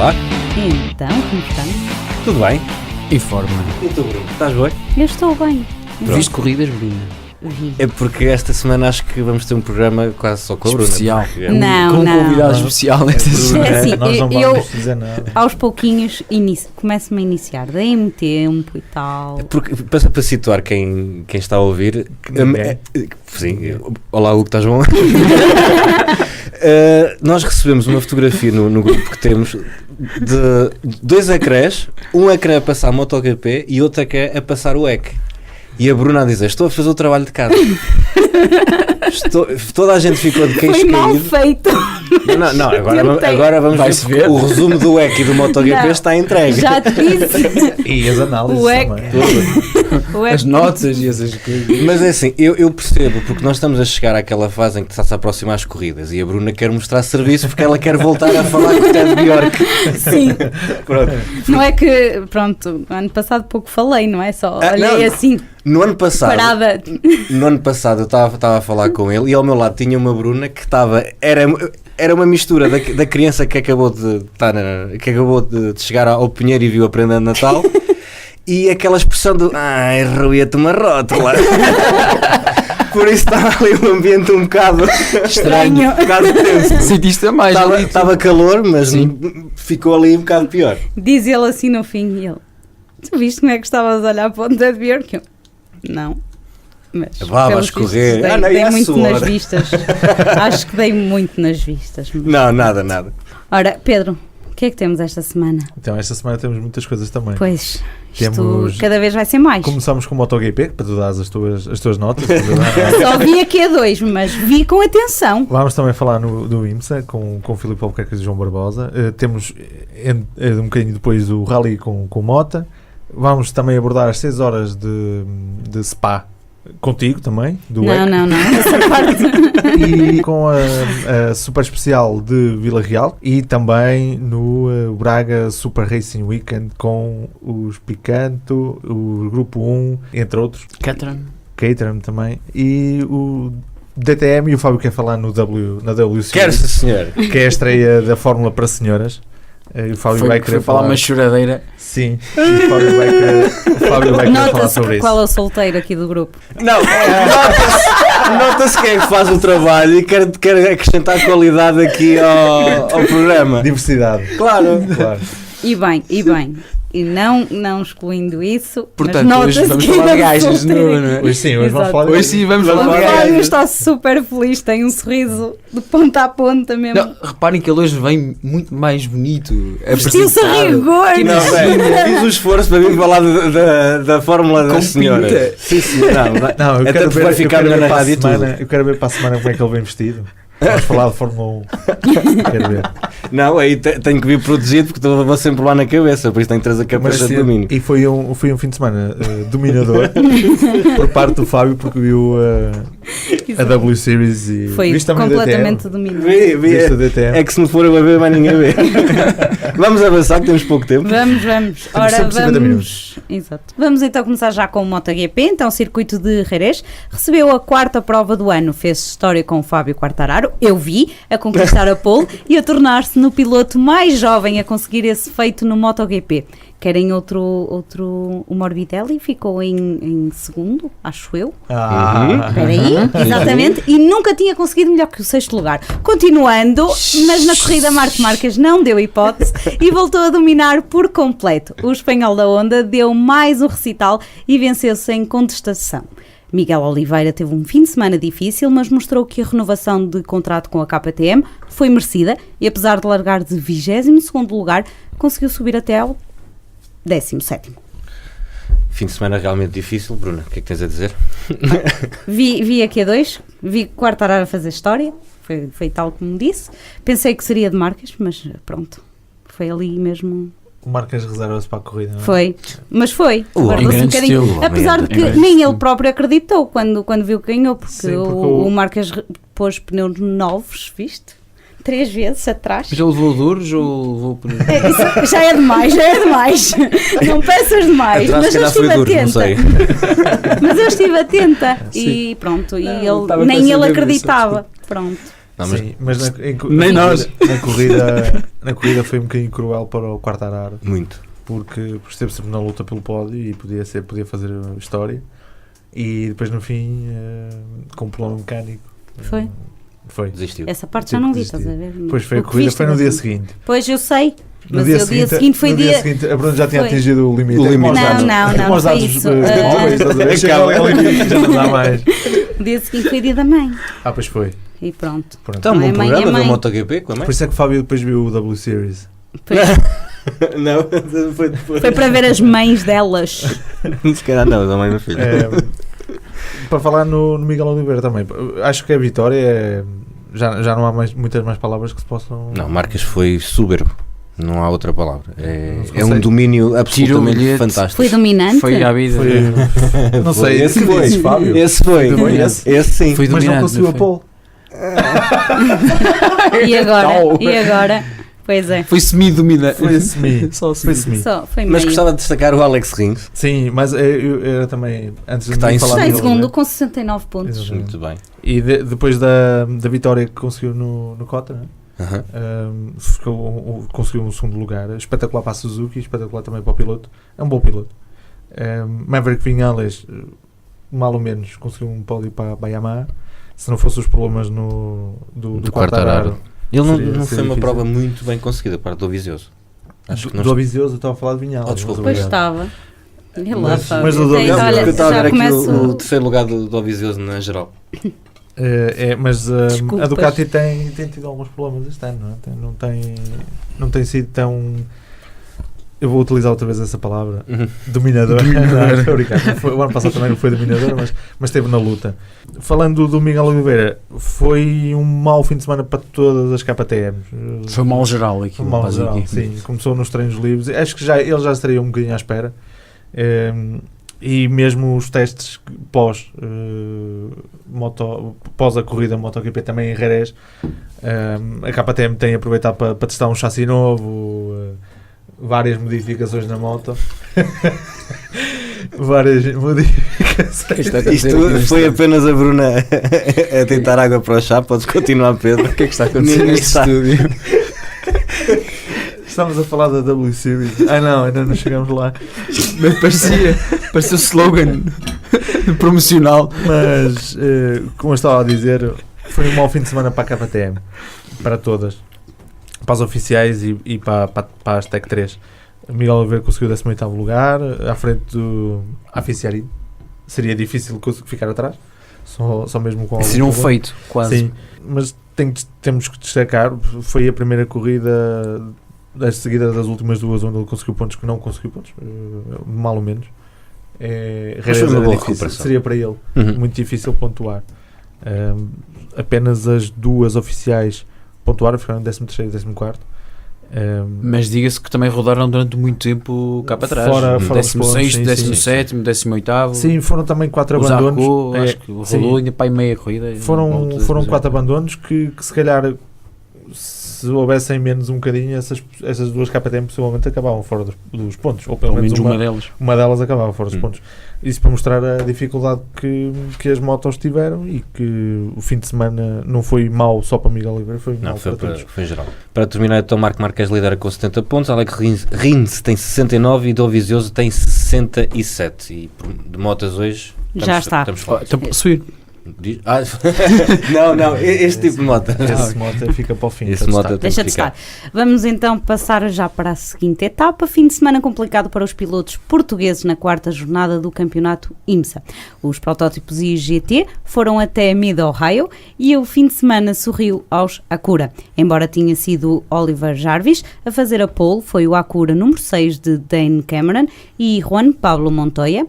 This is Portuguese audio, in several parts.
Olá. Então, como estamos? Tudo bem? Em forma. E tu, Bruno? Estás bem? Eu estou bem. Viste corridas, Bruna? Vi. É porque esta semana acho que vamos ter um programa quase só com a Bruna. Especial. porque- Não, Com um não. convidado especial nesta semana. É assim, Nós não eu vamos dizer nada. aos pouquinhos começo-me a iniciar. Deem-me tempo e tal. Porque, para situar quem está a ouvir, Ninguém. sim, olá Hugo, estás bom? Nós recebemos uma fotografia no grupo que temos de 2 ecrãs, um ecrã a passar MotoGP e outro ecrã a passar o EC. E a Bruna a dizer, estou a fazer o trabalho de casa. Toda a gente ficou de queixo Foi mal caído. feito. Não, Tentei. agora vamos Vai-se ver. ver. O resumo do EC e do MotoGP Não. está entregue. Já te disse. E as análises O EC. também. O As notas e essas coisas. Mas é assim, eu percebo, porque nós estamos a chegar àquela fase em que está-se a aproximar as corridas e a Bruna quer mostrar serviço porque ela quer voltar a falar com o Ted Bjork. Sim. Pronto. Não é que, pronto, ano passado pouco falei, não é? Só Ah, olhei não. assim, No ano passado, parada. eu estava a falar com ele e ao meu lado tinha uma Bruna que era uma mistura da criança que acabou de chegar ao Pinheiro e viu a prenda de Natal e aquela expressão do ai, roía-te uma rótula. Por isso estava ali um ambiente um bocado Estranho. um bocado tenso. Sentiste a mais ali. Estava calor, mas Sim. ficou ali um bocado pior. Diz ele assim no fim e ele. Tu viste como é que estavas a olhar para o Ted Bjork? Eu, não. Mas A baba a pelos escorrer. vistos, Ah, não, e dei a muito suor. nas vistas. Acho que dei muito nas vistas. Não, nada. Ora, Pedro, o que é que temos esta semana? Então esta semana temos muitas coisas também. Pois, isto Temos- cada vez vai ser mais. Começamos com o MotoGP, para tu dares as tuas notas. Só vi aqui a 2, mas vi com atenção. Vamos também falar do IMSA com o Filipe Albuquerque e João Barbosa. Temos um bocadinho depois o Rally com o Mota. Vamos também abordar as 6 horas de Spa contigo também, do EC. Não, essa parte. E com a super especial de Vila Real e também no Braga Super Racing Weekend com os Picanto, o Grupo 1, entre outros, Caterham também, e o DTM, e o Fábio quer falar na WC, Quero-se, senhor. que é a estreia da Fórmula para senhoras. E o Fábio vai querer Foi falar uma choradeira. Sim, e o Fábio vai querer falar Nota-se sobre isso. qual é o solteiro aqui do grupo. Não, nota-se quem é que faz o trabalho e quer acrescentar qualidade aqui ao programa. Diversidade. Claro. Claro. E bem. E não excluindo isso, Portanto, mas hoje nota-se vamos que falar de ainda gajas, solteiro. não é? Hoje sim, hoje vamos Exato. falar Hoje sim, vamos falar O de Fábio gajas. está super feliz, tem um sorriso de ponta a ponta mesmo. Não, reparem que ele hoje vem muito mais bonito. Vestiu-se a apresentado. rigor. Que Não, imagina. fiz o esforço para vir falar da Fórmula Com das senhoras. pinta. Sim, senhor. Não, eu Até quero porque ver, vai ficar eu quero melhor ver na para a rádio e tudo. semana. Eu quero ver para a semana como é que ele vem vestido. Vamos falar de Fórmula 1. Quero ver. Não, aí tenho que vir protegido porque vou sempre lá na cabeça, por isso tenho que trazer a cabeça de domínio. E foi um fim de semana dominador por parte do Fábio, porque viu a W Series e Foi viste também completamente dominado. Viste a DTM. É que se não for eu a ver, vai ninguém ver. Vamos avançar, que temos pouco tempo. Vamos. Ora, sempre 50 vamos. minutos. Exato. Vamos então começar já com o MotoGP. Então, o circuito de Jerez recebeu a 4ª prova do ano. Fez história com o Fábio Quartararo. Eu vi a conquistar a pole e a tornar-se no piloto mais jovem a conseguir esse feito no MotoGP. Querem outro o Morbidelli ficou em segundo, acho eu. Espera aí, exatamente, e nunca tinha conseguido melhor que o 6º lugar. Continuando, mas na corrida Marc Márquez não deu hipótese e voltou a dominar por completo. O espanhol da Honda deu mais um recital e venceu sem contestação. Miguel Oliveira teve um fim de semana difícil, mas mostrou que a renovação de contrato com a KTM foi merecida e apesar de largar de 22º lugar, conseguiu subir até ao 17º. Fim de semana realmente difícil, Bruna, o que é que tens a dizer? Vi aqui a 2, vi Quartararo a fazer história, foi tal como disse. Pensei que seria de Marques, mas pronto, foi ali mesmo. O Marcas reserva-se para a corrida, não é? Foi, mas foi. Em Guardou-se grande bocadinho. estilo, Apesar de em que grande nem estilo. ele próprio acreditou quando viu que ganhou, porque, Sim, porque o Marques pôs pneus novos, viste? 3 vezes atrás. Mas ele levou duros ou levou por... Isso já é demais. Não peças demais. Atrás, Mas se eu calhar foi estive duro, não atenta. sei. Mas eu estive atenta Sim. e pronto. E Não, estava ele, nem com essa ele cabeça, acreditava. Pronto. Não, mas Sim, mas Nem nós. Na corrida foi um bocadinho cruel para o Quartararo, muito. porque esteve sempre na luta pelo pódio e podia fazer história. E depois no fim, com um problema mecânico. Foi. Desistiu. Essa parte já não vi, Desistiu. estás a ver? Depois foi O a que corrida, viste, foi no mas dia não. seguinte. Pois eu sei, No mas dia o dia seguinte foi no dia dia... seguinte, a Bruna já tinha Foi. atingido o limite. O limite. Não, Como os foi dados isso. móveis, estás a ver? Chega ao limite, já não dá mais. O dia seguinte foi dia da mãe. Pois foi. E pronto. Então, Não bom é mãe, programa é da mãe. MotoGP com a mãe. Por isso é que o Fábio depois viu o W Series. Não, foi depois. Foi para ver as mães delas. Se calhar não, da mãe do filho. Para falar no Miguel Oliveira também, acho que a vitória é, já não há muitas mais palavras que se possam... Não, Marques foi soberbo. Não há outra palavra. Não se É um consegue. domínio absolutamente bilhete. fantástico. Foi dominante. Foi à vida. Foi, não sei, Esse que foi. dizes, Fábio? Esse foi. Foi esse? Esse sim. Foi Mas não dominante, conseguiu a foi? pole. E agora? Não. E agora? Pois é. Foi semi-dominante. Foi semi. Só Foi semi. semi. Só, foi Mas meio. gostava de destacar o Alex Rins. Sim, mas eu era também, antes de está em falar Está do em Miguel segundo Oliveira, com 69 pontos. Exato. Muito bem. e depois da vitória que conseguiu no Cota, né? Aham. Conseguiu um segundo lugar, espetacular para a Suzuki, espetacular também para o piloto, é um bom piloto. Maverick Vinales, mal ou menos, conseguiu um pódio para a Yamaha, se não fossem os problemas do Quartararo. Ele não Seria foi uma difícil. prova muito bem conseguida, parte do Vizioso. Acho que Do Avizioso eu estava a falar de Vinales. Oh, desculpa. Pois mas estava. E lá, Mas- Fábio. mas o do Tens- Não, olha, eu estava a já ver aqui começo... o terceiro lugar do Vizioso na geral. Mas a Desculpas. Ducati tem tido alguns problemas este ano, não é? Não tem sido tão... Eu vou utilizar outra vez essa palavra. Dominador. Não, estou a brincar. O ano passado também não foi dominador, mas esteve na luta. Falando do Miguel Oliveira, foi um mau fim de semana para todas as KTMs. Foi mal geral aqui. Um mau geral, sim. Começou nos treinos livres. Acho que ele já estaria um bocadinho à espera. E mesmo os testes pós a corrida MotoGP também em Jerez, a KTM tem aproveitado para testar um chassi novo, várias modificações na moto. Várias modificações. Isto foi apenas a Bruna a tentar água para o chá. Podes continuar, Pedro. O que é que está acontecendo Ninguém neste está. estúdio? Estamos a falar da W Series. Não, ainda não chegamos lá. Parecia o slogan promocional. Mas, como eu estava a dizer, foi um mau fim de semana para a KTM, para todas, para as oficiais e para as Tech 3. Miguel Oliveira conseguiu o 18º lugar, à frente do Aficiari. Seria difícil ficar atrás, só mesmo com algum Seria um problema. feito, quase. Sim, mas temos que destacar, foi a primeira corrida das seguidas das últimas duas onde ele conseguiu pontos que não conseguiu pontos, mal ou menos. Mas foi uma boa difícil, recuperação. seria para ele Uhum. muito difícil pontuar. Apenas as duas oficiais pontuaram, ficaram em 13º e 14º. Mas diga-se que também rodaram durante muito tempo cá para trás. Fora os pontos, 16º, sim, 17º, 18º. Sim, foram também 4 o abandonos. Zarco, acho que sim. rolou ainda para aí meia corrida. Foram 4 abandonos que se calhar, se houvessem menos um bocadinho, essas duas KTM possivelmente acabavam fora dos pontos, ou pelo menos uma delas. uma delas acabava fora dos pontos. Isso para mostrar a dificuldade que as motos tiveram e que o fim de semana não foi mau só para Miguel Oliveira, foi mau Não, foi para todos. em geral. Para terminar, então, Marco Marques lidera com 70 pontos, Alex Rins tem 69 e Dovizioso tem 67. E de motas hoje Já está. Estamos fortes. Então, subir. Não, este tipo de moto. Esse moto fica para o fim. Esse para moto testar. tem Deixa que de ficar. estar. Vamos então passar já para a seguinte etapa. Fim de semana complicado para os pilotos portugueses na quarta jornada do campeonato IMSA. Os protótipos IGT foram até Mid-Ohio e o fim de semana sorriu aos Acura. Embora tenha sido Oliver Jarvis a fazer a pole, foi o Acura número 6 de Dane Cameron e Juan Pablo Montoya.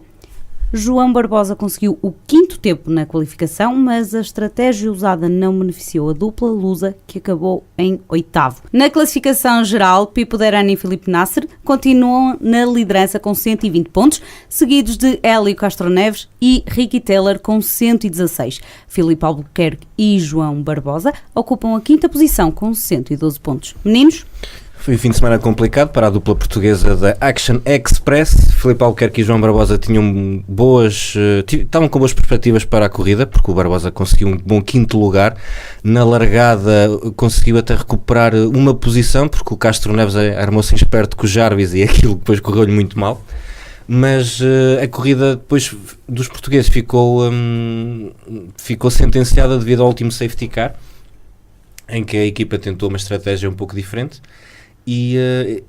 João Barbosa conseguiu o 5º tempo na qualificação, mas a estratégia usada não beneficiou a dupla lusa, que acabou em 8º. Na classificação geral, Pipo Derani e Filipe Nasser continuam na liderança com 120 pontos, seguidos de Hélio Castro Neves e Ricky Taylor com 116. Filipe Albuquerque e João Barbosa ocupam a 5ª posição com 112 pontos. Meninos? Foi um fim de semana complicado para a dupla portuguesa da Action Express. Filipe Albuquerque e João Barbosa estavam com boas perspectivas para a corrida, porque o Barbosa conseguiu um bom 5º lugar. Na largada conseguiu até recuperar uma posição, porque o Castro Neves armou-se esperto com o Jarvis e aquilo depois correu-lhe muito mal. Mas a corrida depois dos portugueses ficou sentenciada devido ao último safety car, em que a equipa tentou uma estratégia um pouco diferente e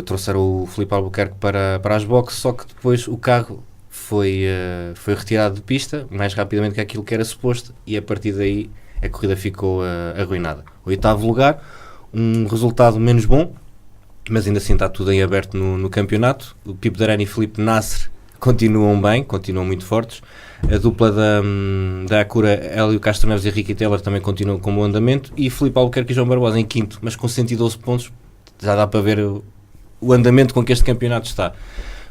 trouxeram o Filipe Albuquerque para as boxes, só que depois o carro foi retirado de pista mais rapidamente que aquilo que era suposto, e a partir daí a corrida ficou arruinada. 8º lugar, um resultado menos bom, mas ainda assim está tudo em aberto no campeonato. O Pipo Derani e Filipe Nasser continuam bem, continuam muito fortes. A dupla da Acura, Hélio Castro Neves e Ricky Taylor, também continuam com bom andamento, e Filipe Albuquerque e João Barbosa em 5º, mas com 112 pontos. Já dá para ver o andamento com que este campeonato está.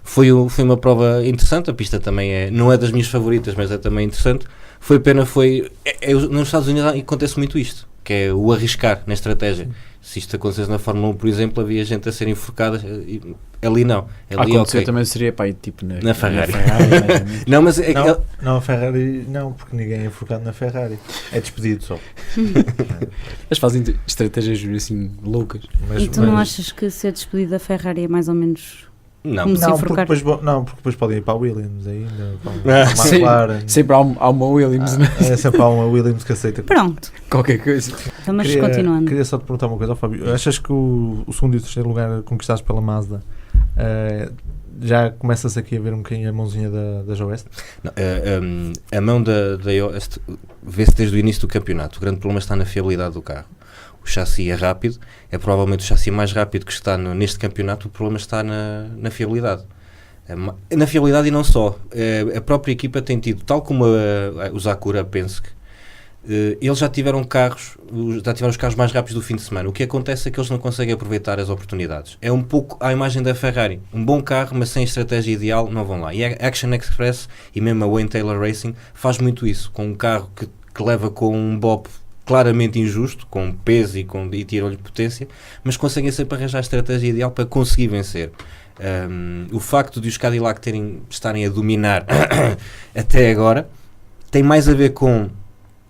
Foi uma prova interessante. A pista também não é das minhas favoritas, mas é também interessante. Foi pena, nos Estados Unidos acontece muito isto, que é o arriscar na estratégia. Se isto acontecesse na Fórmula 1, por exemplo, havia gente a ser enforcada, ali não. Ali acontecer okay. Também seria tipo na Ferrari. Não, mas não, a Ferrari não, porque ninguém é enforcado na Ferrari. É despedido só. Eles fazem estratégias assim loucas. E tu não achas que ser despedido da Ferrari é mais ou menos como se enforcar? Porque depois podem ir para a Williams ainda. Para a McLaren. Sempre há uma Williams, né? É sempre há uma Williams que aceita. Pronto. Qualquer coisa. Então, mas continuando. Queria só te perguntar uma coisa, Fábio. Achas que o 2º e o 3º lugar conquistados pela Mazda já começa-se aqui a ver um bocadinho a mãozinha da Joest? Não, a mão da Joest vê-se desde o início do campeonato. O grande problema está na fiabilidade do carro. O chassi é rápido, é provavelmente o chassi mais rápido que está neste campeonato. O problema está na fiabilidade. Na fiabilidade e não só. A própria equipa tem tido, tal como os Acura Penske, eles já tiveram os carros mais rápidos do fim de semana. O que acontece é que eles não conseguem aproveitar as oportunidades. É um pouco a imagem da Ferrari. Um bom carro, mas sem estratégia ideal, não vão lá. E a Action Express e mesmo a Wayne Taylor Racing faz muito isso. Com um carro que leva com um bop claramente injusto, com peso e tira-lhe potência, mas conseguem sempre arranjar a estratégia ideal para conseguir vencer. O facto de os Cadillac estarem a dominar até agora tem mais a ver com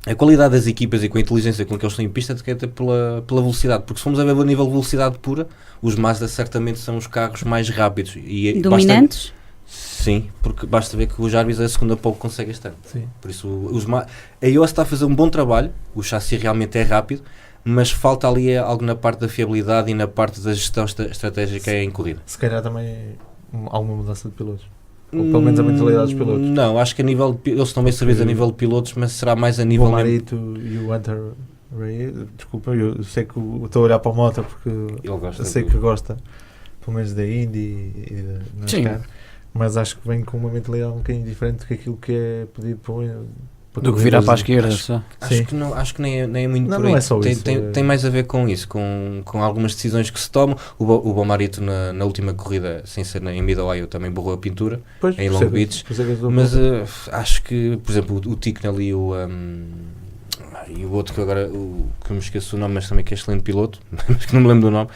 a qualidade das equipas e com a inteligência com que eles têm em pista do que até pela velocidade, porque se formos a ver a nível de velocidade pura, os Mazda certamente são os carros mais rápidos e dominantes? Sim, porque basta ver que o Jarvis é a segunda pole que consegue este ano. Sim. Por isso a iOS está a fazer um bom trabalho, o chassi realmente é rápido, mas falta ali algo na parte da fiabilidade e na parte da gestão estratégica em corrida. Se calhar também há uma mudança de pilotos. Ou pelo menos a mentalidade dos pilotos. Não, acho que eles estão bem servidos a nível de pilotos, mas será mais a nível... O Marito e o Hunter Ray, desculpa, eu sei que estou a olhar para a moto porque eu sei que gosta, pelo menos da Indy e da NASCAR, mas acho que vem com uma mentalidade um bocadinho diferente do que aquilo que é pedido do que virar para a esquerda. Acho que nem é muito por aí. Não é só isso. Tem mais a ver com isso, com algumas decisões que se tomam. O Bom Marito na última corrida, sem ser em Mid-Ohio, também borrou a pintura em Long Beach. Mas acho que, por exemplo, o Ticknell e o outro que agora que me esqueço o nome, mas também que é excelente piloto, mas que não me lembro do nome,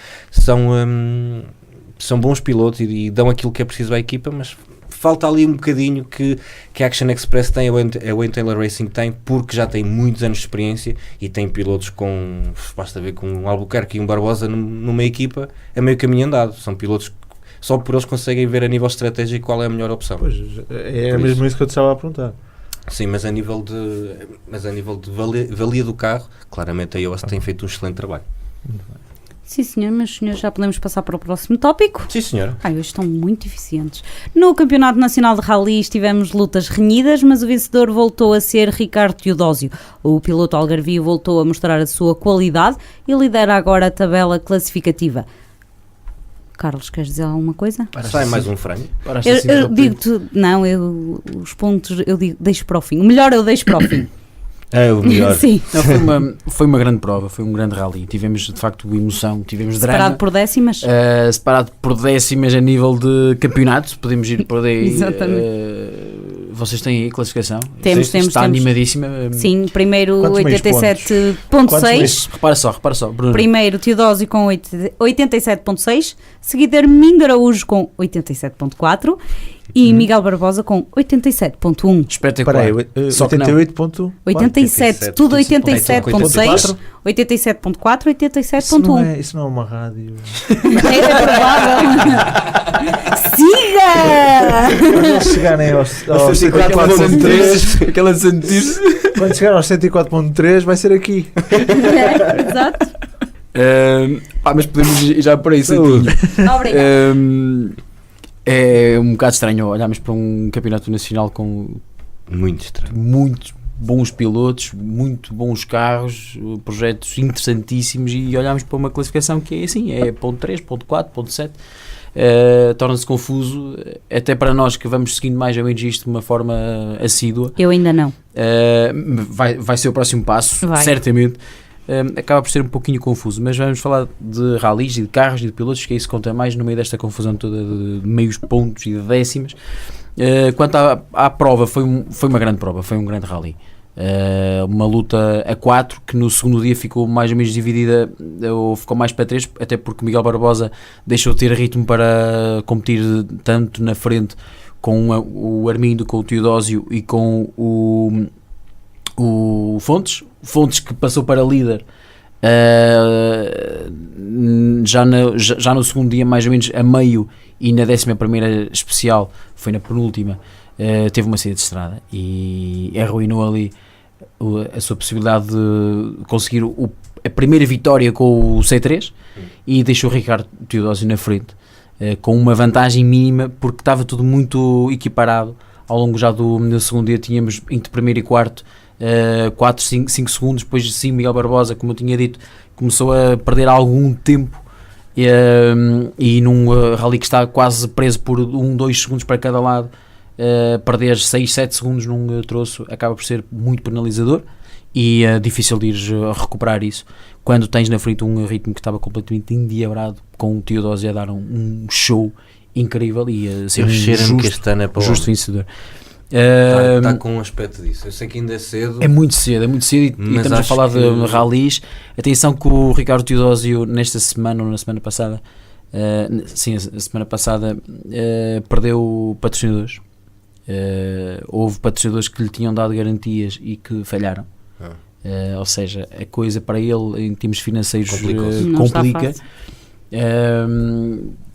são bons pilotos e dão aquilo que é preciso à equipa, mas falta ali um bocadinho que a Action Express tem, a Wayne Taylor Racing tem, porque já tem muitos anos de experiência e tem pilotos basta ver com um Albuquerque e um Barbosa numa equipa, é meio caminho andado. São pilotos que só por eles conseguem ver a nível estratégico qual é a melhor opção. Pois, é mesmo isso que eu te estava a perguntar. Sim, mas a nível de valia do carro, claramente a iOS tem feito um excelente trabalho. Muito bem. Sim, senhor, mas senhor, já podemos passar para o próximo tópico? Sim, senhora. Hoje estão muito eficientes. No Campeonato Nacional de Rallys tivemos lutas renhidas, mas o vencedor voltou a ser Ricardo Teodósio. O piloto algarvio voltou a mostrar a sua qualidade e lidera agora a tabela classificativa. Carlos, queres dizer alguma coisa? Sai mais um frango. Eu digo-te, os pontos eu deixo para o fim. O melhor eu deixo para o fim. É o melhor. Sim. Não, foi uma grande prova, foi um grande rally. Tivemos de facto emoção, tivemos drama. Separado por décimas? Separado por décimas a nível de campeonato, podemos ir por aí. Exatamente. Vocês têm aí a classificação? Temos. Está animadíssima. Sim, primeiro Quantos meios 87.6. Repara só, Bruno. Primeiro Teodósio com 87.6, seguido Armindo Araújo com 87.4 e Miguel Barbosa com 87.1. Espetacular. Espera aí, Só que não. 88. 87, tudo 87.6, 87.4, 87.1. Isso não é uma rádio. É provável. Siga! Quando eles chegarem aos 104.3, aquela de sentir-se. quando chegar aos 104.3 vai ser aqui. Exato. Mas podemos ir já por aí. Saúde. Obrigado. É um bocado estranho olharmos para um campeonato nacional com Muito estranho. muitos bons pilotos, muito bons carros, projetos interessantíssimos e olharmos para uma classificação que é assim, é ponto 3, ponto 4, ponto 7. Torna-se confuso, até para nós que vamos seguindo mais ou menos isto de uma forma assídua. Eu ainda não. Vai ser o próximo passo, Vai. certamente. Acaba por ser um pouquinho confuso, mas vamos falar de ralis e de carros e de pilotos, que isso conta mais no meio desta confusão toda de meios pontos e de décimas. Quanto à prova, foi uma grande prova, foi um grande rally. Uma luta a 4 que no segundo dia ficou mais ou menos dividida, ou ficou mais para 3, até porque Miguel Barbosa deixou de ter ritmo para competir tanto na frente com o Armindo, com o Teodósio e com o Fontes que passou para líder já no segundo dia, mais ou menos a meio, e na 11ª especial, foi na penúltima, teve uma saída de estrada e arruinou ali a sua possibilidade de conseguir a primeira vitória com o C3 e deixou o Ricardo Teodósio na frente, com uma vantagem mínima, porque estava tudo muito equiparado. Ao longo já do segundo dia tínhamos entre primeiro e quarto 4, 5 segundos, depois sim Miguel Barbosa, como eu tinha dito, começou a perder algum tempo e num rally que está quase preso por 2 segundos para cada lado, perder 6, 7 segundos num troço acaba por ser muito penalizador e é difícil de ir recuperar isso quando tens na frente um ritmo que estava completamente endiabrado, com o Teodósio a dar um show incrível e a ser que este ano é para justo vencedor. Está com um aspecto disso. Eu sei que ainda é cedo. É muito cedo e estamos a falar de ralis. Atenção que o Ricardo Teodósio nesta semana ou na semana passada, a semana passada, perdeu patrocinadores. Houve patrocinadores que lhe tinham dado garantias e que falharam. Ou seja, a coisa para ele em termos financeiros complica.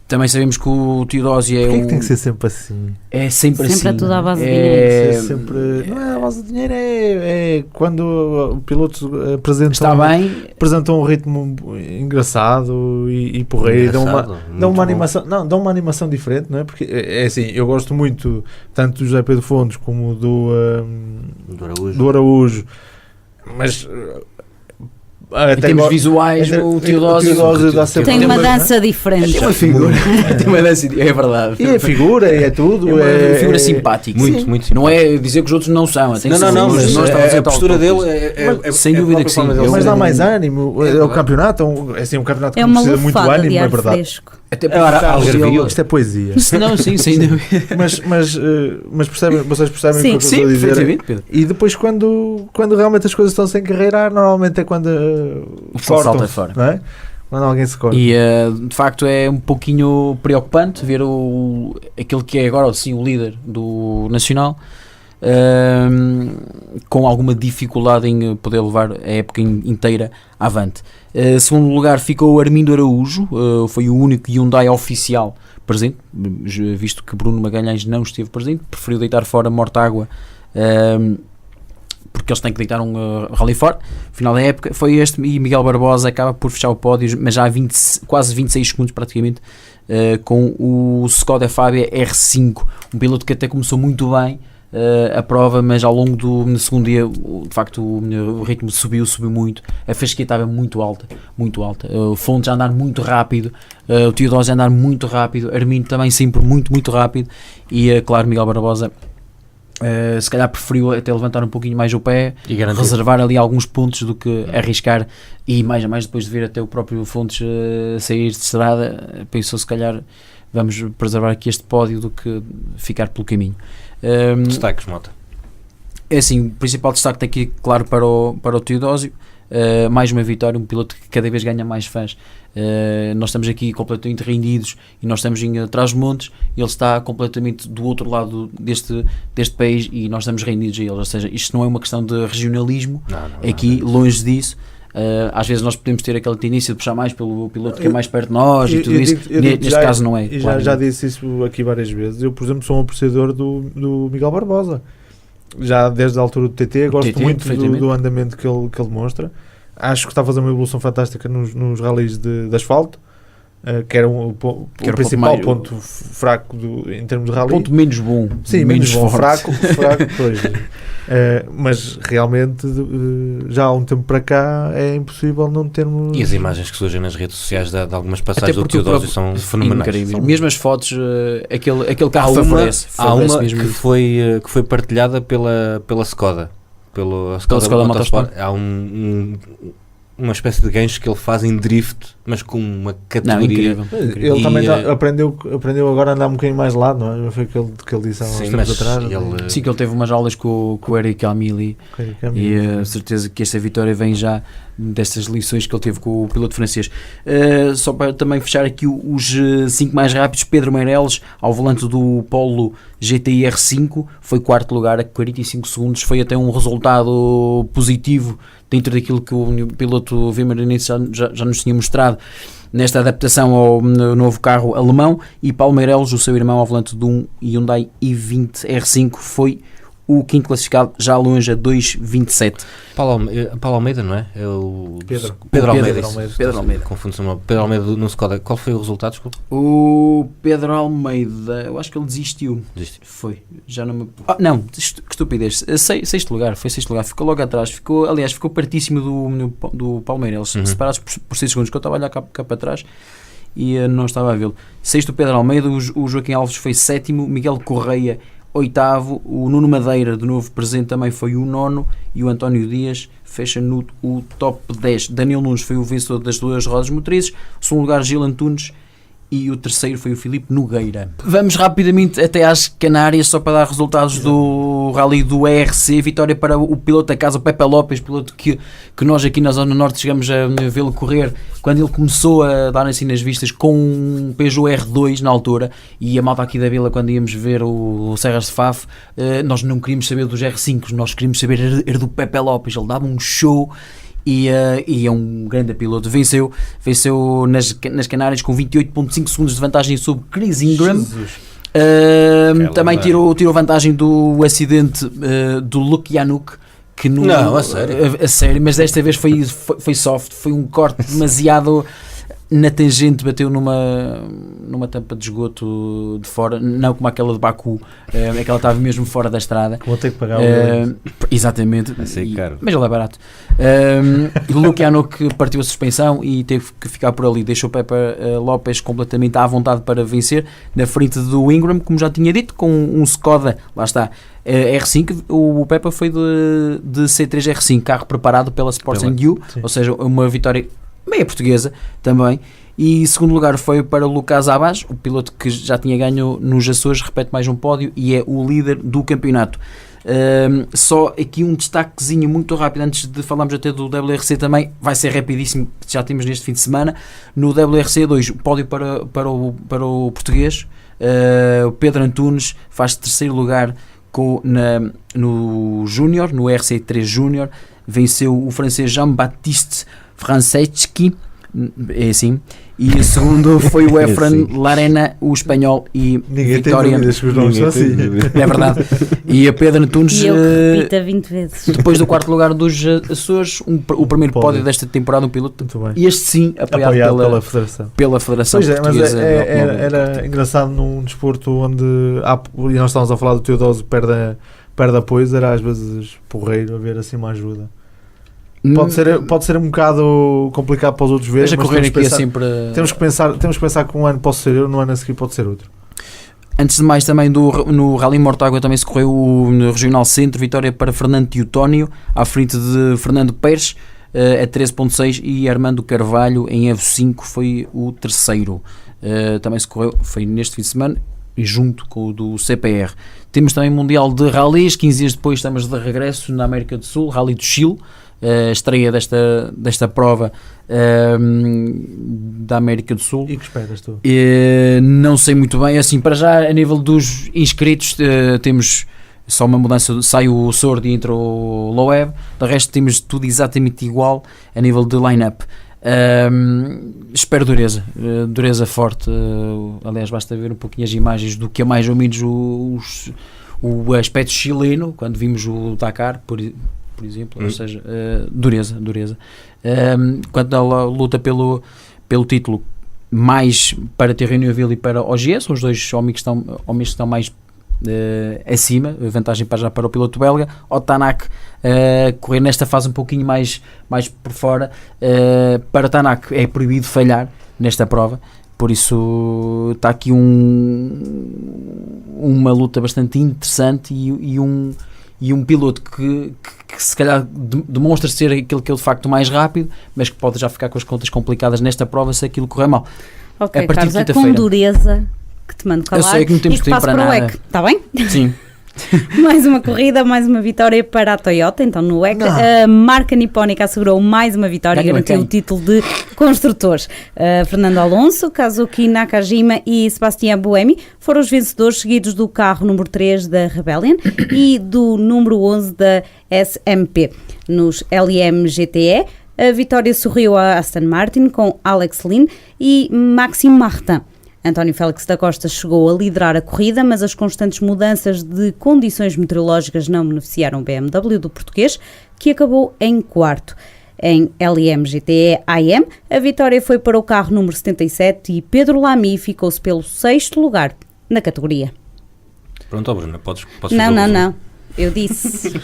Também sabemos que o Teodósio é Porquê que tem que ser sempre assim? É sempre assim. Sempre a tudo à base de dinheiro. Não é à base de dinheiro, é quando o piloto apresentam um ritmo engraçado e porreiro, dão uma animação diferente, não é? Porque é assim, eu gosto muito tanto do José Pedro Fontes como do Araújo, mas em termos visuais, o Teodósio tem uma dança diferente. Tem uma figura. Tem uma dança, é verdade. E é figura, e é tudo. É uma figura simpática. Muito. Não é dizer que os outros não são. Não, mas a postura dele é sem dúvida que sim. Mas dá mais ânimo. É o campeonato, é um campeonato que precisa muito ânimo, é verdade. Fresco. Até isto é poesia. Não, sim, sem dúvida. Mas vocês percebem o que eu estou a dizer? E depois quando realmente as coisas estão sem carreira, normalmente é quando o pessoal salta fora, não é? Quando alguém se corta. E de facto é um pouquinho preocupante ver aquele que é agora sim o líder do Nacional, com alguma dificuldade em poder levar a época inteira avante. Segundo lugar ficou o Armindo Araújo, foi o único Hyundai oficial presente, visto que Bruno Magalhães não esteve presente, preferiu deitar fora Mortágua, porque eles têm que deitar um rally fora. Final da época foi este, e Miguel Barbosa acaba por fechar o pódio, mas já há quase 26 segundos praticamente, com o Skoda Fabia R5, um piloto que até começou muito bem a prova, mas ao longo do segundo dia de facto o ritmo subiu muito, a fasquia estava muito alta, o Fontes a andar muito rápido, o Teodósio a andar muito rápido, Armindo também sempre muito rápido, e claro, Miguel Barbosa se calhar preferiu até levantar um pouquinho mais o pé e reservar ali alguns pontos do que arriscar, e mais a mais depois de ver até o próprio Fontes sair de estrada, pensou se calhar vamos preservar aqui este pódio do que ficar pelo caminho. Destaques, Mota. É assim, o principal destaque tem aqui, claro, para o Teodósio. Mais uma vitória, um piloto que cada vez ganha mais fãs. Nós estamos aqui completamente rendidos e nós estamos em Trás-os-Montes, ele está completamente do outro lado deste país e nós estamos rendidos a ele. Ou seja, isto não é uma questão de regionalismo, aqui longe disso. Às vezes nós podemos ter aquela tendência de puxar mais pelo piloto que é mais perto de nós e tudo isso. Neste caso não é. Já disse isso aqui várias vezes. Eu, por exemplo, sou um apreciador do Miguel Barbosa. Já desde a altura do TT, gosto muito do andamento que ele demonstra. Acho que está a fazer uma evolução fantástica nos rallies de asfalto, que era o principal ponto fraco em termos de rally. Ponto menos bom. Sim, menos bom, fraco, pois. Mas realmente já há um tempo para cá é impossível não termos... E as imagens que surgem nas redes sociais de algumas passagens do Teodósio são fenomenais. Incríveis. Mesmo as fotos, aquele carro favorece. Há uma que foi partilhada pela Skoda. Pela Skoda Motorsport. Há uma espécie de gancho que ele faz em drift, mas com uma categoria. Incrível. Ele também aprendeu agora a andar um bocadinho mais de lado, não é? Foi aquilo que ele disse há uns tempos atrás. Sim, que ele teve umas aulas com o Eric Amili e certeza que esta vitória vem já destas lições que ele teve com o piloto francês. Só para também fechar aqui os 5 mais rápidos, Pedro Meireles ao volante do Polo GTI R5 foi 4º lugar a 45 segundos, foi até um resultado positivo dentro daquilo que o piloto vimarinense já nos tinha mostrado nesta adaptação ao novo carro alemão. E Paulo Meireles, o seu irmão, ao volante de um Hyundai i20 R5, foi o quinto classificado, já longe a 2.27. Paulo Almeida, não é? É o Pedro Almeida. Pedro Almeida. Confundo-se o nome. Pedro Almeida no Skoda. Qual foi o resultado? Desculpa. O Pedro Almeida, eu acho que ele desistiu. Foi. Já não me... não, que estupidez. Sexto lugar, ficou logo atrás. Ficou pertíssimo do Palmeiras. Separados por 6 segundos, que eu estava a olhar cá para trás e não estava a vê-lo. Sexto, Pedro Almeida. O Joaquim Alves foi 7º. Miguel Correia 8º, o Nuno Madeira, de novo presente, também foi o 9º, e o António Dias fecha no o top 10. Daniel Nunes foi o vencedor das 2 rodas motrizes, o segundo lugar Gil Antunes e o terceiro foi o Filipe Nogueira. Vamos rapidamente até às Canárias, só para dar resultados do Rally do ERC. Vitória para o piloto da casa, o Pepe Lopes, piloto que nós aqui na Zona Norte chegamos a vê-lo correr quando ele começou a dar assim nas vistas com um Peugeot R2 na altura, e a malta aqui da Vila, quando íamos ver o Serras de Faf, nós não queríamos saber dos R5, nós queríamos saber era do Pepe Lopes. Ele dava um show. E é um grande piloto. Venceu nas Canárias com 28.5 segundos de vantagem sobre Chris Ingram. Também tirou vantagem do acidente do Luke Januk, que não, a sério, mas desta vez foi soft, foi um corte demasiado na tangente, bateu numa tampa de esgoto de fora, não como aquela de Baku, aquela estava mesmo fora da estrada. Vou ter que pagar exatamente, mas ele é barato. O Luke Januk partiu a suspensão e teve que ficar por ali, deixou Pepe Lopes completamente à vontade para vencer, na frente do Ingram, como já tinha dito, com um Skoda, lá está, R5. O Pepe foi de C3 R5, carro preparado pela Sports & You, ou seja, uma vitória meia portuguesa também. E segundo lugar foi para o Lucas Abas, o piloto que já tinha ganho nos Açores, repete mais um pódio e é o líder do campeonato. Só aqui um destaquezinho muito rápido, antes de falarmos até do WRC também, vai ser rapidíssimo, já temos neste fim de semana. No WRC2, o pódio para o português, o Pedro Antunes faz terceiro lugar no Júnior, no RC3 Júnior, venceu o francês Jean-Baptiste Franceschi, é assim, e o segundo foi o Efren Larena, o espanhol, e ninguém vitória. Tem dúvidas que os nomes são assim. É verdade. E a Pedro Antunes, e eu que repita 20 vezes. Depois do quarto lugar dos Açores, o primeiro pódio desta temporada, um piloto, e este sim apoiado pela Federação pois Portuguesa. Mas era engraçado num desporto onde e nós estávamos a falar do Teodósio, perde apoios, era às vezes porreiro haver assim uma ajuda. Pode ser um bocado complicado para os outros ver, mas temos que pensar que um ano pode ser eu, no ano a seguir pode ser outro. Antes de mais, também no Rally Mortágua também se correu no Regional Centro, vitória para Fernando Teotónio, à frente de Fernando Pérez, a 13.6, e Armando Carvalho em Evo 5 foi o terceiro. Também se correu, foi neste fim de semana. junto com o do CPR. Temos também Mundial de Rallys, 15 dias depois estamos de regresso na América do Sul, Rally do Chile, estreia desta prova da América do Sul. E que esperas tu? Não sei muito bem, assim, para já a nível dos inscritos temos só uma mudança, sai o Sword e entra o Loeb, do resto temos tudo exatamente igual a nível de line-up. Espero dureza forte, aliás basta ver um pouquinho as imagens do que é mais ou menos o aspecto chileno, quando vimos o Dakar, por exemplo, ou seja, dureza. Quanto à luta pelo título, mais para Terreno Newville e para OGS, são os dois homens que estão mais acima, vantagem para o piloto belga. O Tanak correr nesta fase um pouquinho mais por fora. Para Tanak é proibido falhar nesta prova, por isso está aqui uma luta bastante interessante e um piloto que se calhar demonstra ser aquele que é de facto mais rápido, mas que pode já ficar com as contas complicadas nesta prova se aquilo correr mal. Ok, a partir Carlos, de é com dureza que te mando calar. Eu sei que não temos e que tempo passo para para o nada. WEC, está bem? Sim. Mais uma corrida, mais uma vitória para a Toyota, então no WEC. A marca nipónica assegurou mais uma vitória e Ganhou garantiu quem? o título de construtores. Fernando Alonso, Kazuki Nakajima e Sebastián Buemi foram os vencedores, seguidos do carro número 3 da Rebellion e do número 11 da SMP. Nos LMGTE, a vitória sorriu a Aston Martin com Alex Lynn e Maxime Martin. António Félix da Costa chegou a liderar a corrida, mas as constantes mudanças de condições meteorológicas não beneficiaram o BMW do português, que acabou em quarto. Em LMGTE AM, a vitória foi para o carro número 77 e Pedro Lamy ficou-se pelo 6º lugar na categoria. Pronto, Bruna, podes Não. Eu disse.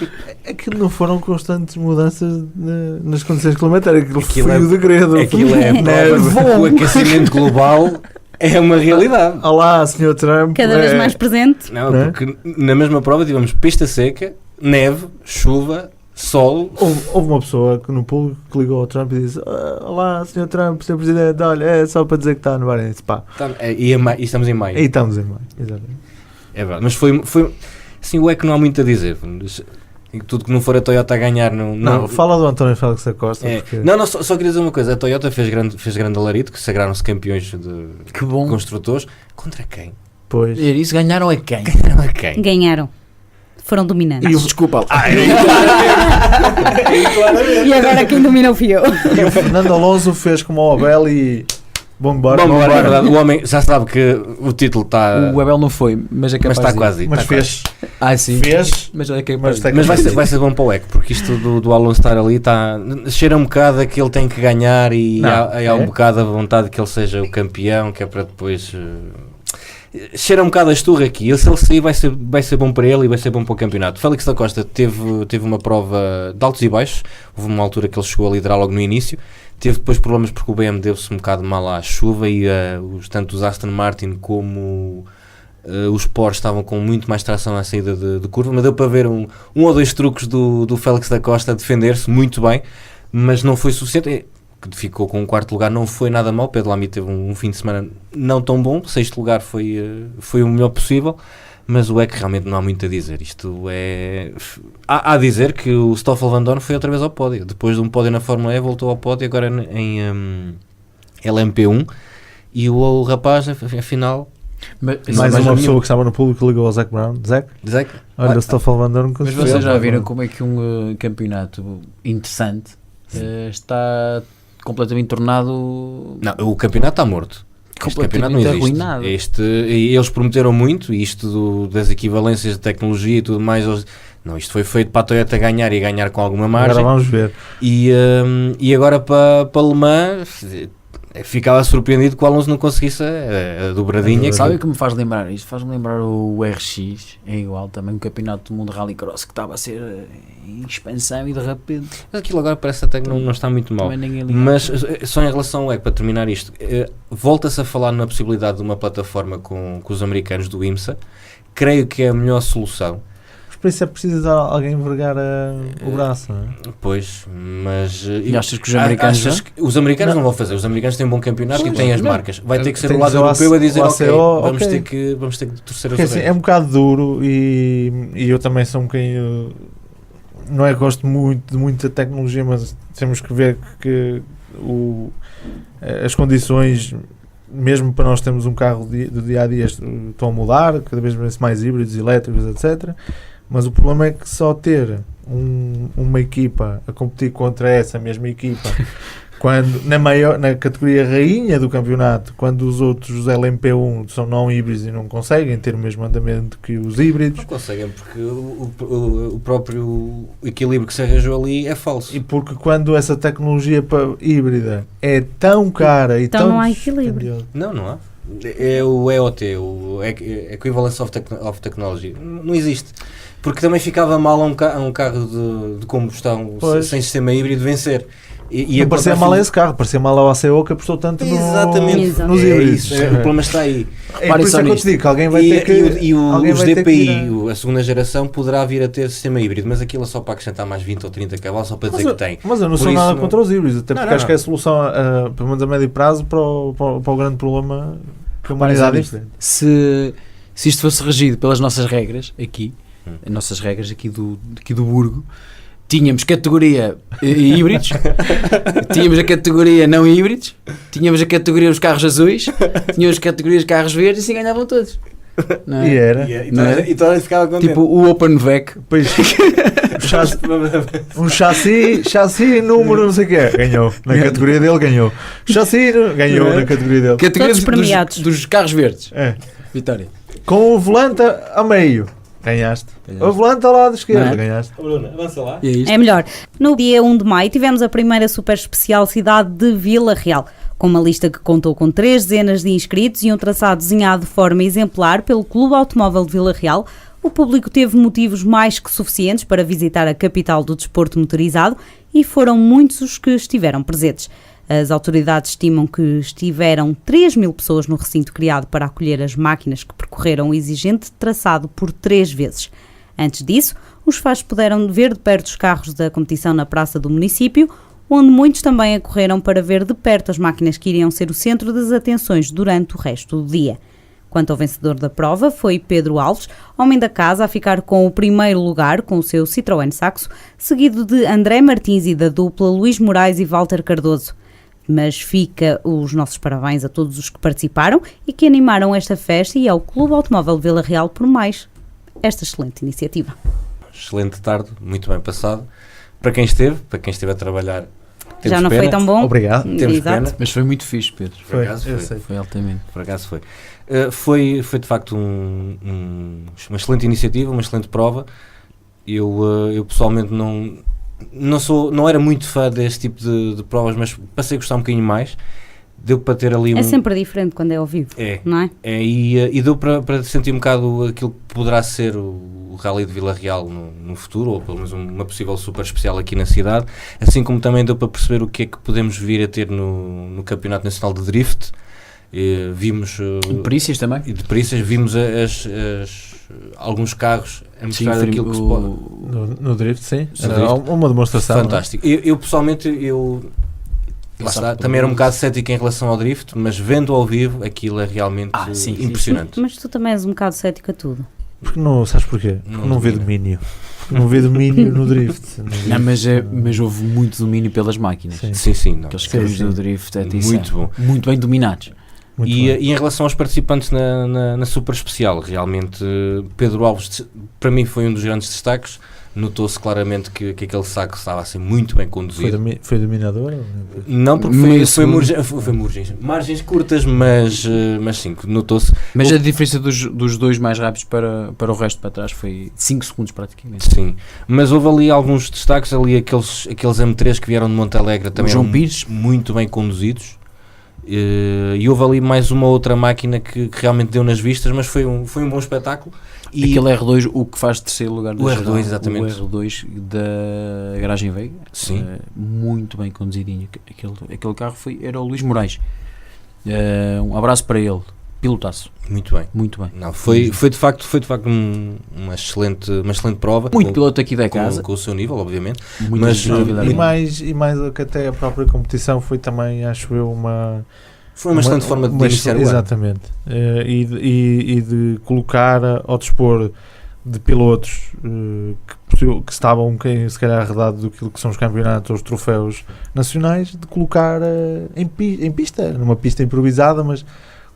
Aquilo não foram constantes mudanças nas condições climáticas, aquilo Aquilo foi é- o degredo. Aquilo é a prova. O aquecimento global é uma realidade. Olá, Sr. Trump. Cada vez mais presente. Não, Não é? porque na mesma prova tivemos pista seca, neve, chuva, sol. Houve uma pessoa que no público que ligou ao Trump e disse: olá, Sr. Trump, Sr. Presidente, olha, é só para dizer que está a nevar. E disse: pá, E estamos em maio. aí estamos em maio. Exatamente. É verdade, mas foi assim, o EC não há muito a dizer. Tudo que não for a Toyota a ganhar Não, fala do António Félix da Costa. é. Porque... Não, só queria dizer uma coisa. A Toyota fez grande alarido, que sagraram-se campeões de Que bom. construtores. Contra quem? Pois. E isso ganharam a quem? Contra quem? Ganharam. Foram dominantes. Desculpa lá. E agora quem dominou fui eu. E o Fernando Alonso fez como o Abel e. Vamos embora. Bom, é verdade, o homem já sabe que o título está. O Abel não foi, mas é capaz Mas está de ir. quase. Mas está fez. Sim. Fez. Mas é capaz Mas de ir. tem- Mas vai ser bom para o EC, porque isto do Alonso estar ali cheira um bocado a que ele tem que ganhar e Não, há um bocado a vontade que ele seja o campeão, que é para depois. Cheira um bocado a esturra aqui. Se ele sair, vai ser bom para ele e vai ser bom para o campeonato. Félix da Costa teve uma prova de altos e baixos. Houve uma altura que ele chegou a liderar logo no início. Teve depois problemas porque o BM deu-se um bocado mal à chuva e tanto os Aston Martin como os Porsche estavam com muito mais tração à saída de curva, mas deu para ver um ou dois truques do Félix da Costa a defender-se muito bem, mas não foi suficiente. Ficou com um quarto lugar, não foi nada mal. Pedro Lamy teve um fim de semana não tão bom, sexto lugar foi o melhor possível, mas o EC realmente não há muito a dizer. Isto é... Há a dizer que o Stoffel Van Dorn foi outra vez ao pódio, depois de um pódio na Fórmula E voltou ao pódio agora em LMP1 e o rapaz afinal Mais uma pessoa que estava no público ligou ao Zac Brown. Zac, olha, o Stoffel Van Dorn Mas conseguiu. vocês já viram como é que um campeonato interessante está completamente tornado... Não, o campeonato está morto. Este campeonato não completamente existe. arruinado. Eles prometeram muito, isto das equivalências de tecnologia e tudo mais. Não, isto foi feito para a Toyota ganhar e ganhar com alguma margem. Agora vamos ver. E agora para Le Mans ficava surpreendido que o Alonso não conseguisse a dobradinha. que Sabe o que me faz lembrar isto? Faz-me lembrar o RX, é igual também, um campeonato do mundo Rallycross que estava a ser em expansão e de repente Mas aquilo agora parece até que não está muito mal. também ninguém liga. Mas só em relação ao EC, para terminar isto, volta-se a falar na possibilidade de uma plataforma com os americanos do IMSA. Creio que é a melhor solução. para isso é preciso dar alguém envergar o braço, não é? Pois, mas... E achas que os americanos achas que os americanos não vão fazer, os americanos têm um bom campeonato e têm as não. marcas. Vai ter que ser Tem o que lado ser o europeu a dizer, o ok, ACO, vamos ter que torcer as Porque, assim, orelhas. é um bocado duro e eu também sou um bocadinho... Não é que gosto de muita tecnologia, mas temos que ver que as condições, mesmo para nós termos um carro do dia-a-dia, estão a mudar, cada vez mais híbridos, elétricos, etc. Mas o problema é que só ter uma equipa a competir contra essa mesma equipa quando na categoria rainha do campeonato, quando os outros LMP1 são não híbridos e não conseguem ter o mesmo andamento que os híbridos, Não conseguem, porque o próprio equilíbrio que se arranjou ali é falso. e porque quando essa tecnologia híbrida é tão cara e Então tão não há equilíbrio. dispendiosa. Não há. É o EOT, o Equivalence of Technology. Não existe. Porque também ficava mal a um carro de combustão Pois. sem sistema híbrido vencer. E Não parecia mal a esse carro, parecia mal ao ACO que apostou tanto Exatamente. nos É híbridos. isso, o problema está aí. É por isso é que eu te digo que alguém vai ter que... alguém Os vai ter que DPI, ir a segunda geração, poderá vir a ter sistema híbrido, mas aquilo é só para acrescentar mais 20 ou 30 cavalos, só para dizer que tem. Mas eu não Por sou isso nada não- contra os híbridos, até porque Não, acho que é a solução, pelo menos a médio prazo, para o grande problema que a Reparem humanidade nisto. enfrenta. Se isto fosse regido pelas nossas regras aqui, as nossas regras aqui do Burgo, tínhamos categoria híbridos, tínhamos a categoria não híbridos, tínhamos a categoria dos carros azuis, tínhamos a categoria dos carros verdes e assim ganhavam todos. Não é? E era. Não é? E toda a gente ficava contente. Tipo o Open VEC. Depois, um chassi número não sei o que é, ganhou. Na categoria dele ganhou. Chassi ganhou Não é? na categoria dele. Categoria Todos premiados. dos carros verdes. É. Vitória. Com o volante a meio, ganhaste. O volante ao lado esquerdo, Não é? ganhaste. Bruno, avança lá. E é isto. É melhor. No dia 1 de maio tivemos a primeira super especial cidade de Vila Real, com uma lista que contou com 3 dezenas de inscritos e um traçado desenhado de forma exemplar pelo Clube Automóvel de Vila Real. O público teve motivos mais que suficientes para visitar a capital do desporto motorizado e foram muitos os que estiveram presentes. As autoridades estimam que estiveram 3.000 pessoas no recinto criado para acolher as máquinas que percorreram o exigente traçado por 3 vezes. Antes disso, os fãs puderam ver de perto os carros da competição na praça do município, onde muitos também acorreram para ver de perto as máquinas que iriam ser o centro das atenções durante o resto do dia. Quanto ao vencedor da prova, foi Pedro Alves, homem da casa, a ficar com o primeiro lugar com o seu Citroën Saxo, seguido de André Martins e da dupla Luís Moraes e Walter Cardoso. Mas fica os nossos parabéns a todos os que participaram e que animaram esta festa e ao Clube Automóvel de Vila Real por mais esta excelente iniciativa. Excelente tarde, muito bem passado. Para quem esteve a trabalhar, temos Já não pena. foi tão bom? Obrigado. Temos Exato. pena. Mas foi muito fixe, Pedro. Por acaso eu foi. sei. Foi altamente. Por acaso foi. Foi de facto uma excelente iniciativa, uma excelente prova. Eu pessoalmente não era muito fã deste tipo de provas, mas passei a gostar um bocadinho mais. Deu para ter ali É sempre diferente quando é ao vivo, não é? E deu para sentir um bocado aquilo que poderá ser o Rally de Vila Real no futuro, ou pelo menos uma possível super especial aqui na cidade, assim como também deu para perceber o que é que podemos vir a ter no Campeonato Nacional de Drift. Vimos De perícias também? e de perícias, vimos alguns carros a mostrar aquilo que se pode. No drift, sim. No Era drift. uma demonstração. Fantástico. Eu pessoalmente, lá está, também era um bocado cético em relação ao drift, mas vendo ao vivo aquilo é realmente Sim, sim, impressionante. Mas tu também és um bocado cético a tudo. Porque não, sabes porquê? Porque Não não vê domina. domínio. Porque não vê domínio no drift. Não, mas houve muito domínio pelas máquinas. Sim. Sim, não. Aqueles Sim, caminhos sim. do drift, atenção. Muito bom. Muito bem dominados. Muito E bem. em relação aos participantes na Super Especial, realmente Pedro Alves para mim foi um dos grandes destaques. Notou-se claramente que aquele saco estava a ser muito bem conduzido. Foi dominador? Não, porque Meio foi segundo. margens curtas, mas sim, notou-se. Mas a diferença dos dois mais rápidos para o resto para trás foi 5 segundos praticamente. Sim, mas houve ali alguns destaques, ali aqueles M3 que vieram de Monte Alegre também João eram Pires. muito bem conduzidos. E houve ali mais uma outra máquina que realmente deu nas vistas, mas foi um bom espetáculo. E Aquele R2, o que faz terceiro lugar da O geral, R2, exatamente. O R2 da Garagem Veiga. Sim. Muito bem conduzidinho. Aquele carro era o Luís Moraes. Um abraço para ele. pilotaço. Muito bem. Muito bem. Não, foi de facto uma excelente prova. Muito piloto aqui da com, casa. com o seu nível, obviamente. Muito mas, E mais do que até a própria competição foi também, acho eu, foi uma excelente forma de iniciar o ano. Exatamente. E de colocar ao dispor de pilotos que estavam um bocadinho, se calhar, arredados do que são os campeonatos ou os troféus nacionais, de colocar em pista, numa pista improvisada, mas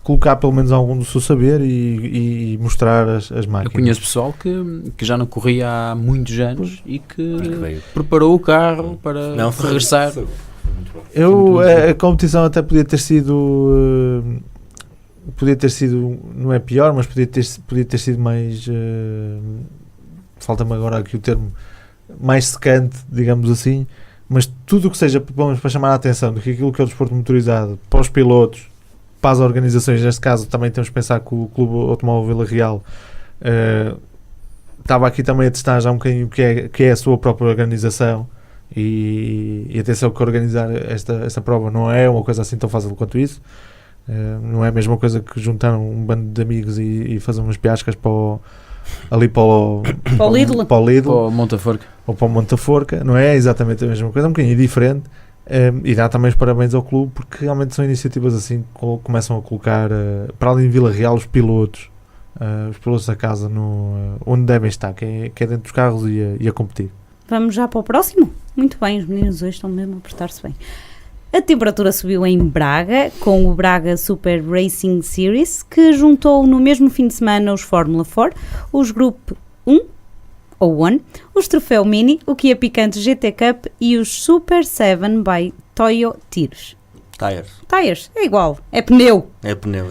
colocar pelo menos algum do seu saber e mostrar as máquinas. Eu conheço pessoal que já não corria há muitos anos e que veio. preparou o carro para regressar. A competição até podia ter sido, não é pior, mas podia ter sido mais, falta-me agora aqui o termo, mais secante, digamos assim, mas tudo o que seja para chamar a atenção do que aquilo que é o desporto motorizado, para os pilotos, para as organizações, neste caso também temos que pensar que o Clube Automóvel Vila Real estava aqui também a testar já um bocadinho o que é a sua própria organização. E atenção que organizar esta prova não é uma coisa assim tão fácil quanto isso. Não é a mesma coisa que juntar um bando de amigos e fazer umas piascas para o Lidl Para o Montaforca ou para o Montaforca. Não é exatamente a mesma coisa, é um bocadinho diferente. E dá também os parabéns ao clube, porque realmente são iniciativas assim que começam a colocar para além de Vila Real os pilotos da casa onde devem estar, que é dentro dos carros e a competir. Vamos já para o próximo? Muito bem, os meninos hoje estão mesmo a portar-se bem. A temperatura subiu em Braga, com o Braga Super Racing Series, que juntou no mesmo fim de semana os Fórmula 4, os Group 1, ou 1, os Troféu Mini, o Kia Picanto GT Cup e os Super 7 by Toyo Tiros. Tires, é igual, é pneu. É pneu.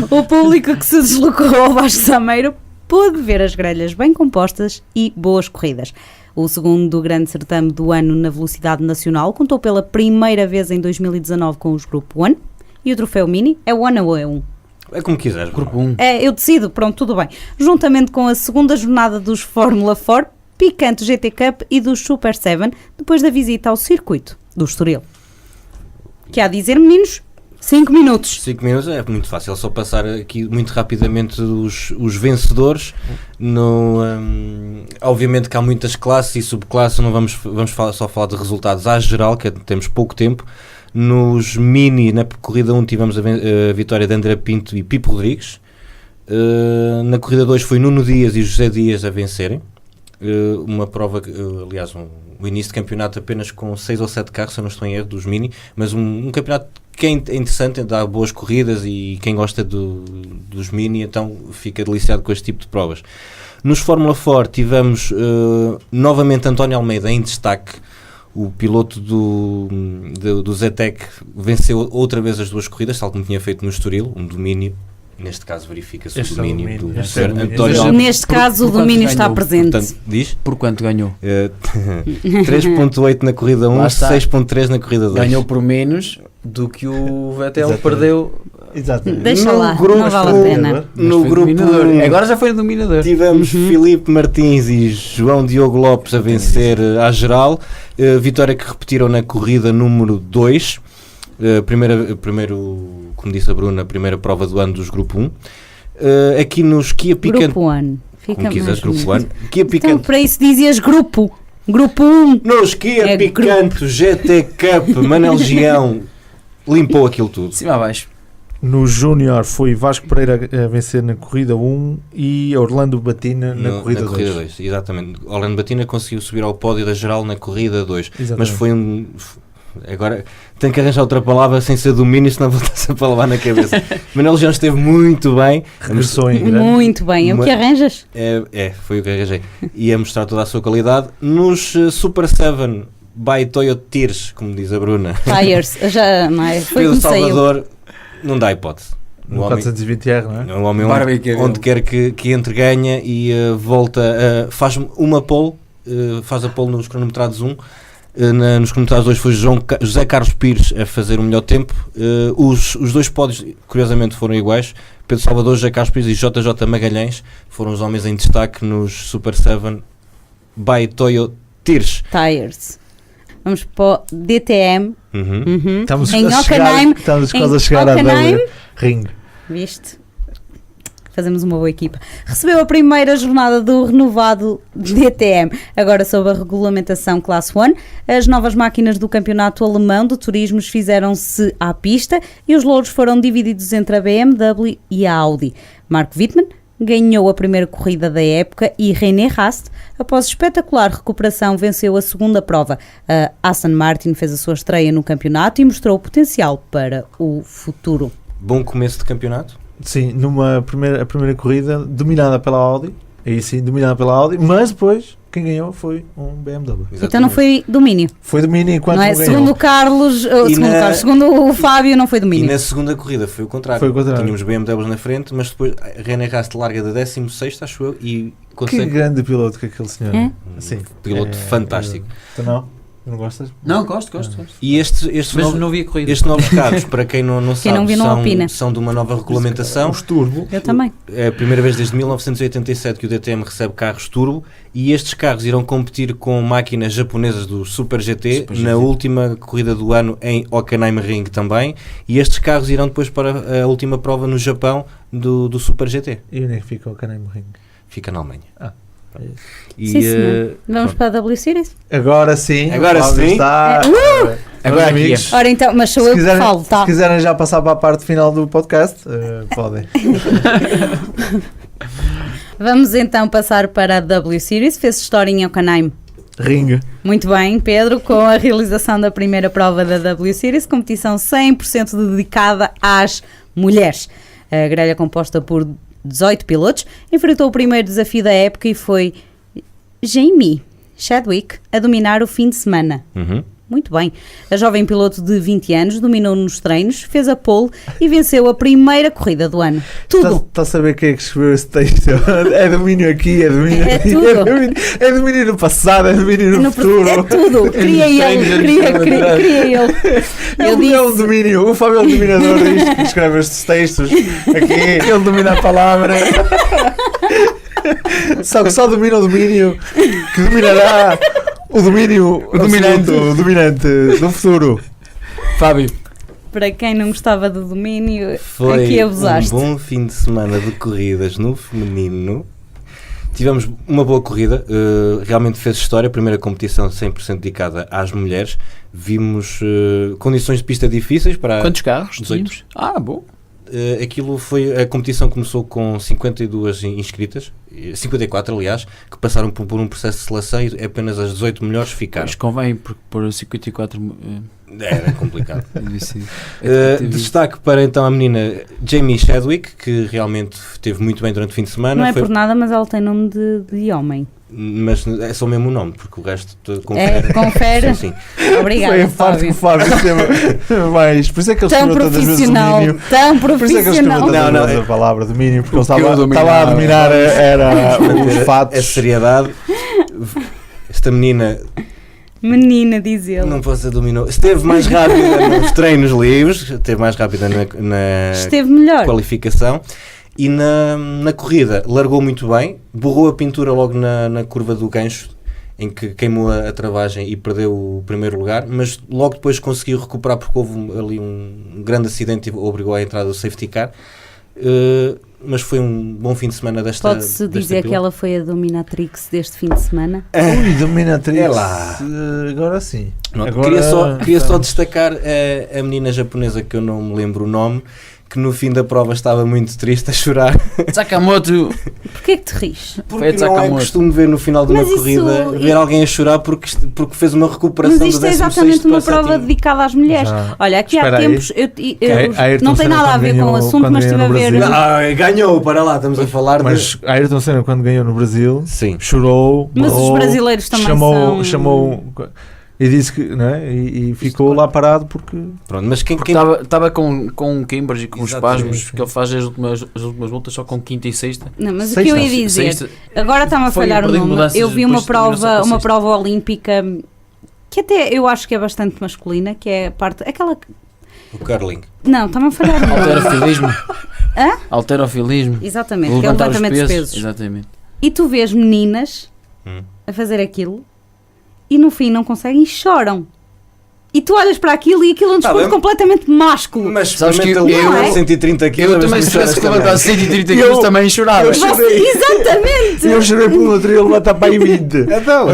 O público que se deslocou ao Vasco Sameiro pôde ver as grelhas bem compostas e boas corridas. O segundo grande certame do ano na velocidade nacional contou pela primeira vez em 2019 com os Grupo 1 e o Troféu Mini é 1 ou é 1? É como quiseres. Grupo 1. Eu decido, pronto, tudo bem. Juntamente com a segunda jornada dos Fórmula 4, Picanto GT Cup e dos Super 7, depois da visita ao circuito do Estoril. Que há a dizer, meninos? 5 minutos. 5 minutos é muito fácil, é só passar aqui muito rapidamente os vencedores. Obviamente que há muitas classes e subclasses, não vamos só falar de resultados à geral, que temos pouco tempo. Nos mini, na corrida 1, tivemos a vitória de André Pinto e Pipo Rodrigues. Na corrida 2 foi Nuno Dias e José Dias a vencerem. Uma prova, aliás, o início de campeonato apenas com 6 ou 7 carros, se eu não estou em erro, dos mini, mas um campeonato que é interessante, dá boas corridas e quem gosta dos mini então fica deliciado com este tipo de provas. Nos Fórmula 4 tivemos novamente António Almeida em destaque. O piloto do Zetec venceu outra vez as 2 corridas, tal como tinha feito no Estoril, um domínio. Neste caso verifica-se o domínio do Sr. António Almeida. Neste caso o domínio está presente. Portanto, diz? Por quanto ganhou? 3.8 na corrida 1, 6.3 na corrida 2. Ganhou por menos do que o Vettel perdeu. Exatamente. Deixa No lá, grupo, não vale a pena. No grupo Agora já foi no dominador. tivemos Filipe Martins e João Diogo Lopes a vencer à geral. Vitória que repetiram na corrida número 2. Primeiro, como disse a Bruna, a primeira prova do ano dos Grupo 1. Aqui nos Kia Picanto. Grupo 1. Fica Como quiseres, mais Grupo 1. Kia Então, Picanto. para isso dizias grupo. Grupo 1. Nos Kia Picanto GT Cup, Manel Gião limpou aquilo tudo. De cima a baixo. No Júnior foi Vasco Pereira a vencer na corrida 1 e Orlando Batina na corrida 2. Exatamente. Orlando Batina conseguiu subir ao pódio da geral na corrida 2. Exatamente. Mas foi agora tenho que arranjar outra palavra sem ser domínio, senão vou estar sempre a levar na cabeça. Manuel João esteve muito bem. Regressou em grande. Muito bem. É o que arranjas? Foi o que arranjei. E a mostrar toda a sua qualidade. Nos Super 7 by Toyo Tirs, como diz a Bruna. Tires. Já, não é? Foi Pedro como saiu. Salvador, não dá hipótese. No 420R, não é? O homem onde quer que entre ganha e volta, faz uma pole, faz a pole nos cronometrados 1. Nos cronometrados 2 foi José Carlos Pires a fazer o melhor tempo. Os 2 pódios, curiosamente, foram iguais. Pedro Salvador, José Carlos Pires e JJ Magalhães foram os homens em destaque nos Super 7 by Toyo Tirs. Tires. Vamos para o DTM. Uhum. Estamos Em a chegar, Hockenheim, estamos em quase a chegar à Hockenheim, Ring. Viste? Fazemos uma boa equipa. Recebeu a primeira jornada do renovado DTM, agora sob a regulamentação Class 1. As novas máquinas do campeonato alemão de turismos fizeram-se à pista e os louros foram divididos entre a BMW e a Audi. Mark Wittmann ganhou a primeira corrida da época e René Rast, após espetacular recuperação, venceu a segunda prova. A Aston Martin fez a sua estreia no campeonato e mostrou o potencial para o futuro. Bom começo de campeonato. Sim, a primeira corrida dominada pela Audi. Aí sim, dominada pela Audi, mas depois quem ganhou foi um BMW. Exatamente. Então não foi domínio. Foi domínio enquanto Não é? ganhou. Segundo o Carlos, segundo o Fábio, não foi E domínio. na segunda corrida foi o contrário. Foi o contrário. Tínhamos BMWs na frente, mas depois René Rast larga de 16º, acho eu, e Que consegue grande piloto que aquele senhor. É? Sim. piloto fantástico. Tu não gostas? Não, gosto. E estes Mas não vi a corrida. estes novos carros, para quem não sabe, não viu, não opina. são de uma nova regulamentação. Os turbo. Eu também. É a primeira vez desde 1987 que o DTM recebe carros turbo e estes carros irão competir com máquinas japonesas do Super GT, Super GT. na última corrida do ano em Hockenheimring também, e estes carros irão depois para a última prova no Japão do Super GT. E onde é que fica o Canemo Ring? Fica na Alemanha. E, Sim, senhor. Vamos para a W Series? Agora sim. Agora o Fábio sim. Está, Agora meus aqui. amigos, Ora então, mas sou se eu que quiserem, falo, tá? se quiserem já passar para a parte final do podcast, podem. Vamos então passar para a W Series. Fez história em Hockenheim. Ring. Muito bem, Pedro, com a realização da primeira prova da W Series, competição 100% dedicada às mulheres. A grelha composta por 18 pilotos enfrentou o primeiro desafio da época e foi Jamie Chadwick a dominar o fim de semana. Uhum. Muito bem. A jovem piloto de 20 anos dominou nos treinos, fez a pole e venceu a primeira corrida do ano. Tudo. Está a saber quem é que escreveu esse texto? É domínio aqui, é domínio É aqui, tudo. é domínio no passado, é domínio no futuro. É tudo. Queria ele. Queria ele. Eu Ele é um disse. domínio, o Fábio é o dominador disto, que escreve estes textos. Aqui, ele domina a palavra. Só que só domina o domínio, que dominará o domínio dominante. absoluto, o dominante do futuro. Fábio. Para quem não gostava do domínio, Foi aqui abusaste. um bom fim de semana de corridas no feminino. Tivemos uma boa corrida, realmente fez história, a primeira competição 100% dedicada às mulheres. Vimos condições de pista difíceis para... Quantos carros 18. tínhamos? Ah, bom. Aquilo foi, a competição começou com 52 inscritas, 54 aliás, que passaram por um processo de seleção e apenas as 18 melhores ficaram. Mas convém porque por 54 Era complicado. difícil. Destaque para então a menina Jamie Chadwick, que realmente teve muito bem durante o fim de semana. Não é Foi- por nada, mas ela tem nome de homem. Mas é só mesmo o nome, porque o resto É, confere. Sim, sim. Foi Obrigada, a parte que Fábio. o Fábio teve mais. Por isso é que ele Tão escreveu todas as vezes profissional. domínio. Tão Por isso é que ele escreveu profissional. todas Não, as vezes a palavra domínio, porque ele Porque eu estava a dominava. dominar era os Manter a fatos. seriedade. Esta menina Menina, diz ele. não posso dominou. Esteve mais rápida nos treinos livres, esteve mais rápida na Esteve melhor. qualificação e na corrida largou muito bem, borrou a pintura logo na curva do gancho, em que queimou a travagem e perdeu o primeiro lugar, mas logo depois conseguiu recuperar porque houve ali um grande acidente e obrigou à entrada do safety car. Mas foi um bom fim de semana desta Pode-se dizer que ela foi a dominatrix deste fim de semana? Ui, dominatrix. É lá. Agora sim. Não, Agora- queria só destacar a menina japonesa, que eu não me lembro o nome, que no fim da prova estava muito triste a chorar. Sakamoto. Porquê que te rires? Porque não é Sakamoto. costume ver no final de uma Mas isso- corrida ver alguém a chorar porque fez uma recuperação Mas isto do é 16º exatamente uma para prova 7º. dedicada às mulheres. Já. Olha, aqui há Espera aí. tempos, Ayrton não tem Senna nada a quando ver com o ganhou- assunto, quando mas estive a ganhou no ver. Brasil. Ganhou, para lá, estamos a falar Mas a Ayrton Senna, quando ganhou no Brasil, Sim. chorou, Mas os berrou, brasileiros também chamou, são- chamou e disse que, não é? E ficou lá parado porque Pronto, mas quem Estava com o Cambridge e com os Exatamente, espasmos, sim. que ele faz as últimas voltas só com quinta e sexta. Não, mas o Sexta. que eu ia dizer, Sexta. agora está-me a Foi falhar o perdido nome. mudanças Eu vi uma depois de terminar só prova, com uma sexta. prova olímpica que até eu acho que é bastante masculina, que é a parte. Aquela. o curling. Não, está-me a falhar o nome. Alterofilismo. Hã? Alterofilismo. Exatamente, que é o Levantar os levantamento dos pesos. pesos. Exatamente. E tu vês meninas Hum. a fazer aquilo e no fim não conseguem e choram. E tu olhas para aquilo e aquilo é um Tá desporto bem. completamente másculo. Mas Sabes que experimenta eu- levantar 130 quilos. Eu também, se tivesse que levantar 130 quilos, também chorava. Exatamente! Eu chorei por um outro e ele levantar para aí 20. Então,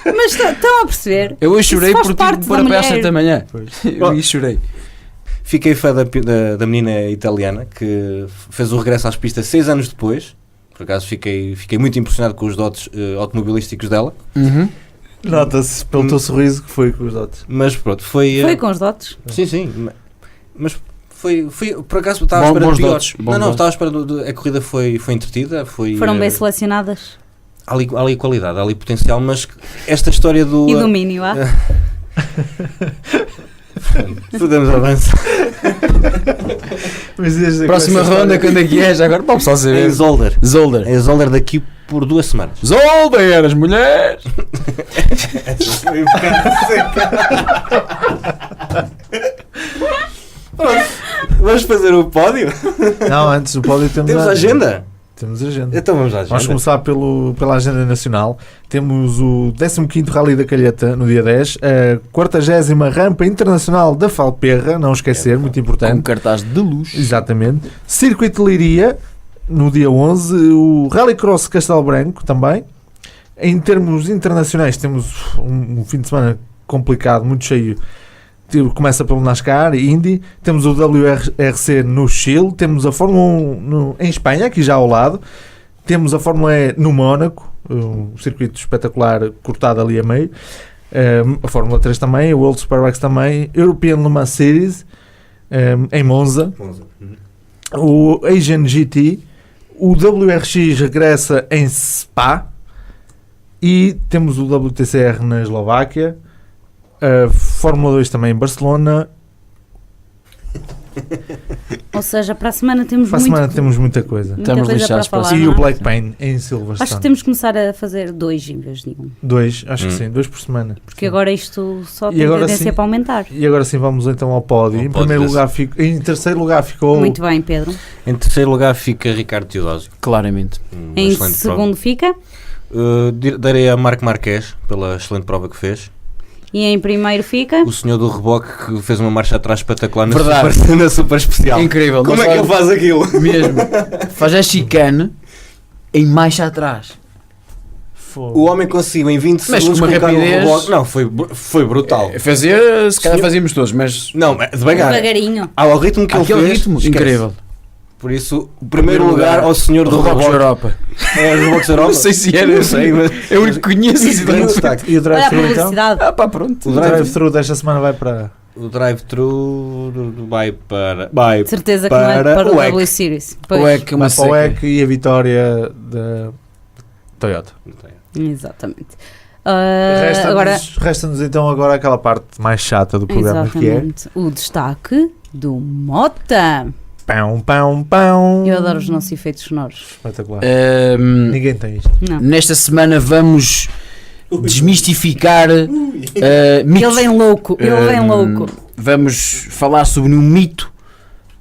Mas estão a perceber? Eu hoje chorei Isso faz por parte tipo, pôr da a pé às mulher. 7 da manhã. Eu aí chorei. fiquei fã da menina italiana que fez o regresso às pistas 6 anos depois. Por acaso fiquei muito impressionado com os dotes automobilísticos dela. Nota-se pelo teu sorriso que foi com os dotes. Mas pronto, foi. Foi com os dotes. Sim, mas foi por acaso estava à Bom- espera bons de pior. dotes, bons Não, dotes. estava à espera a corrida foi entretida, Foram bem selecionadas. há ali qualidade, há ali potencial, mas esta história do E domínio, ah? podemos avançar. Mas desde Próxima essa ronda, história- quando é que é? Já agora para o pessoal Em saber. Zolder. Zolder. Em Zolder daqui por 2 semanas. Zolder, as mulheres! Vamos fazer o pódio? Não, antes do pódio temos Temos agenda? Temos agenda. Então vamos à agenda. Vamos começar pela agenda nacional. Temos o 15º Rally da Calheta no dia 10, a 40ª Rampa Internacional da Falperra, não esquecer, muito Com importante. cartaz de luz. Exatamente. Circuito de Leiria no dia 11, o Rallycross Castelo Branco também. Em termos internacionais temos um fim de semana complicado, muito cheio. Começa pelo NASCAR, Indy, temos o WRC no Chile, temos a Fórmula 1 em Espanha, aqui já ao lado, temos a Fórmula E no Mónaco, um circuito espetacular cortado ali a meio, a Fórmula 3 também, o World Superbikes também, European Le Mans Series em Monza, o Asian GT, o WRX regressa em Spa e temos o WTCR na Eslováquia, a Fórmula 2 também em Barcelona. Ou seja, para a semana temos Para a muito, semana temos muita coisa. muita Estamos coisa lixados para para falar. E não o é? Black Pain em Acho que Silverstone. temos que começar a fazer 2 em vez de 1. 2, acho que sim, 2 por semana. Porque agora isto só E tem agora tendência sim. para aumentar. E agora sim vamos então ao pódio. Ao Em, pódio primeiro desse. lugar em terceiro lugar ficou Muito bem, Pedro. Em terceiro lugar fica Ricardo Teodósio. Claramente. Uma Em excelente segundo fica. prova. Darei a Marco Marquez pela excelente prova que fez. E em primeiro fica. O senhor do reboque que fez uma marcha atrás espetacular na Verdade. na super especial. Incrível. Como não é que ele sabe- faz aquilo? Mesmo. Faz a chicane em marcha atrás. O homem conseguiu em 20 Mas segundos com uma colocar o rapidez- reboque. Não, foi brutal. Fazia, se calhar Senhor- fazíamos todos, mas Não, devagar. Devagarinho. Ao ritmo que ele aquele fez, ritmo, esquece. incrível. Por isso, o primeiro lugar ao senhor do Reboques da reboque. Europa. É o reboque da Europa? Não sei se era. Não sei, mas... É o único que conheço. assim, Tem um de repente. destaque. E o Olha a drive-thru então? publicidade. Ah pá, pronto. O drive-thru desta semana vai para... O drive-thru vai para... Vai De certeza que não é Para para o o EC. W Series. Ou é que uma Vai para o seca. EC e a vitória da Toyota. Exatamente. Agora, Resta-nos então agora aquela parte mais chata do programa que é exatamente, o destaque do Mota. pão, pão, pão. Eu adoro os nossos efeitos sonoros. Espetacular. Ninguém Ninguém tem isto. Não. Nesta semana vamos desmistificar mitos. Ele vem louco, ele vem louco. Vamos falar sobre um mito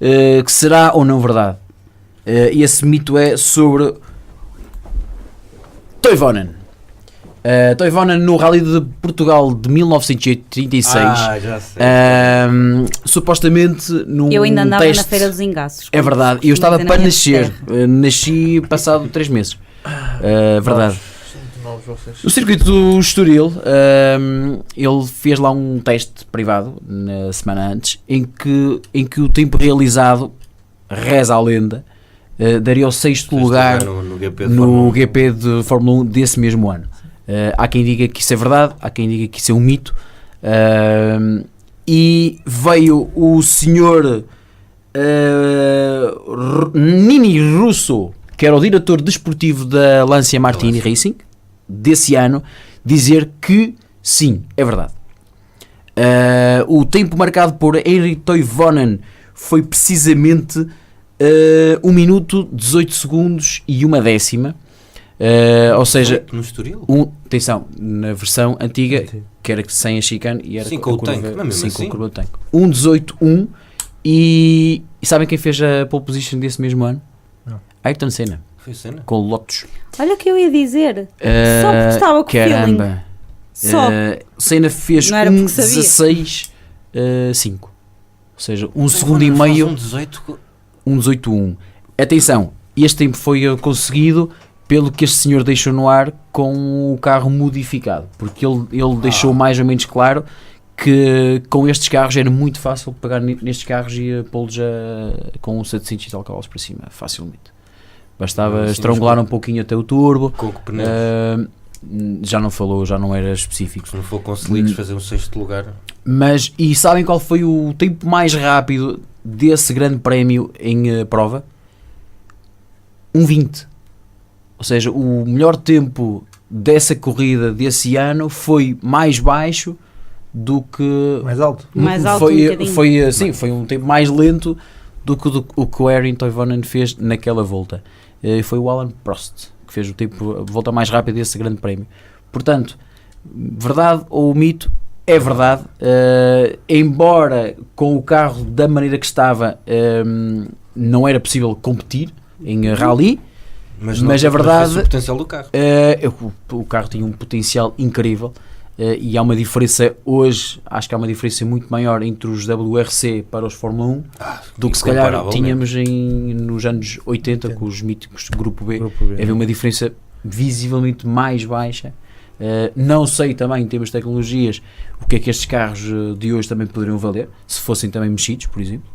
que será ou não verdade. E esse mito é sobre Toivonen. Toivonen no Rally de Portugal de 1936. já sei. Supostamente num Eu ainda andava teste, na Feira dos Engaços. É verdade, e eu estava Dizem na para minha nascer. terra. Nasci passado 3 meses. Verdade. Novos vocês. No circuito do Estoril, ele fez lá um teste privado na semana antes, em que o tempo realizado, reza a lenda, daria o 6º lugar no GP de no Fórmula 1. GP de Fórmula 1 desse mesmo ano. Há quem diga que isso é verdade, há quem diga que isso é um mito. E veio o senhor Nini Russo, que era o diretor desportivo da Lancia Martini Racing, desse ano, dizer que sim, é verdade. O tempo marcado por Henri Toivonen foi precisamente 1 minuto, 18 segundos e 1 décima. Ou seja, No Estoril? atenção, na versão antiga, que era sem a chicane e era Sim, a com o curva- tanque, mas mesmo sim, assim. com a curva do tanque. 1.18.1 e sabem quem fez a pole position desse mesmo ano? Não. Ayrton Senna, Foi cena. com o Lotus. Olha o que eu ia dizer. Só porque estava com feeling. Caramba. Só. Senna fez Não era porque sabia. 16-5. Ou seja, um segundo e meio. Um 18. 1.18.1. Atenção, este tempo foi conseguido pelo que este senhor deixou no ar com o carro modificado, porque ele deixou mais ou menos claro que com estes carros era muito fácil pegar nestes carros e pô-los com 700 e tal cavalos para cima, facilmente. Bastava estrangular um pouquinho até o turbo. Com que pneus? Já não falou, já não era específico. Se não for com slicks fazer um 6º lugar. Mas, e sabem qual foi o tempo mais rápido desse grande prémio em prova? 1.20. Ou seja, o melhor tempo dessa corrida desse ano foi mais baixo do que... Mais alto. Mais alto um bocadinho. Foi um tempo mais lento do que o que o Erin Toivonen fez naquela volta. Foi o Alan Prost que fez a volta mais rápida desse grande prémio. Portanto, verdade ou mito? É verdade, embora com o carro da maneira que estava não era possível competir em rally, mas a verdade, o potencial do carro. O carro tinha um potencial incrível e há uma diferença hoje, acho que há uma diferença muito maior entre os WRC para os Fórmula 1 do que se calhar tínhamos nos anos 80 com os míticos Grupo B. Havia uma diferença visivelmente mais baixa. Não sei também em termos de tecnologias o que é que estes carros de hoje também poderiam valer, se fossem também mexidos, por exemplo,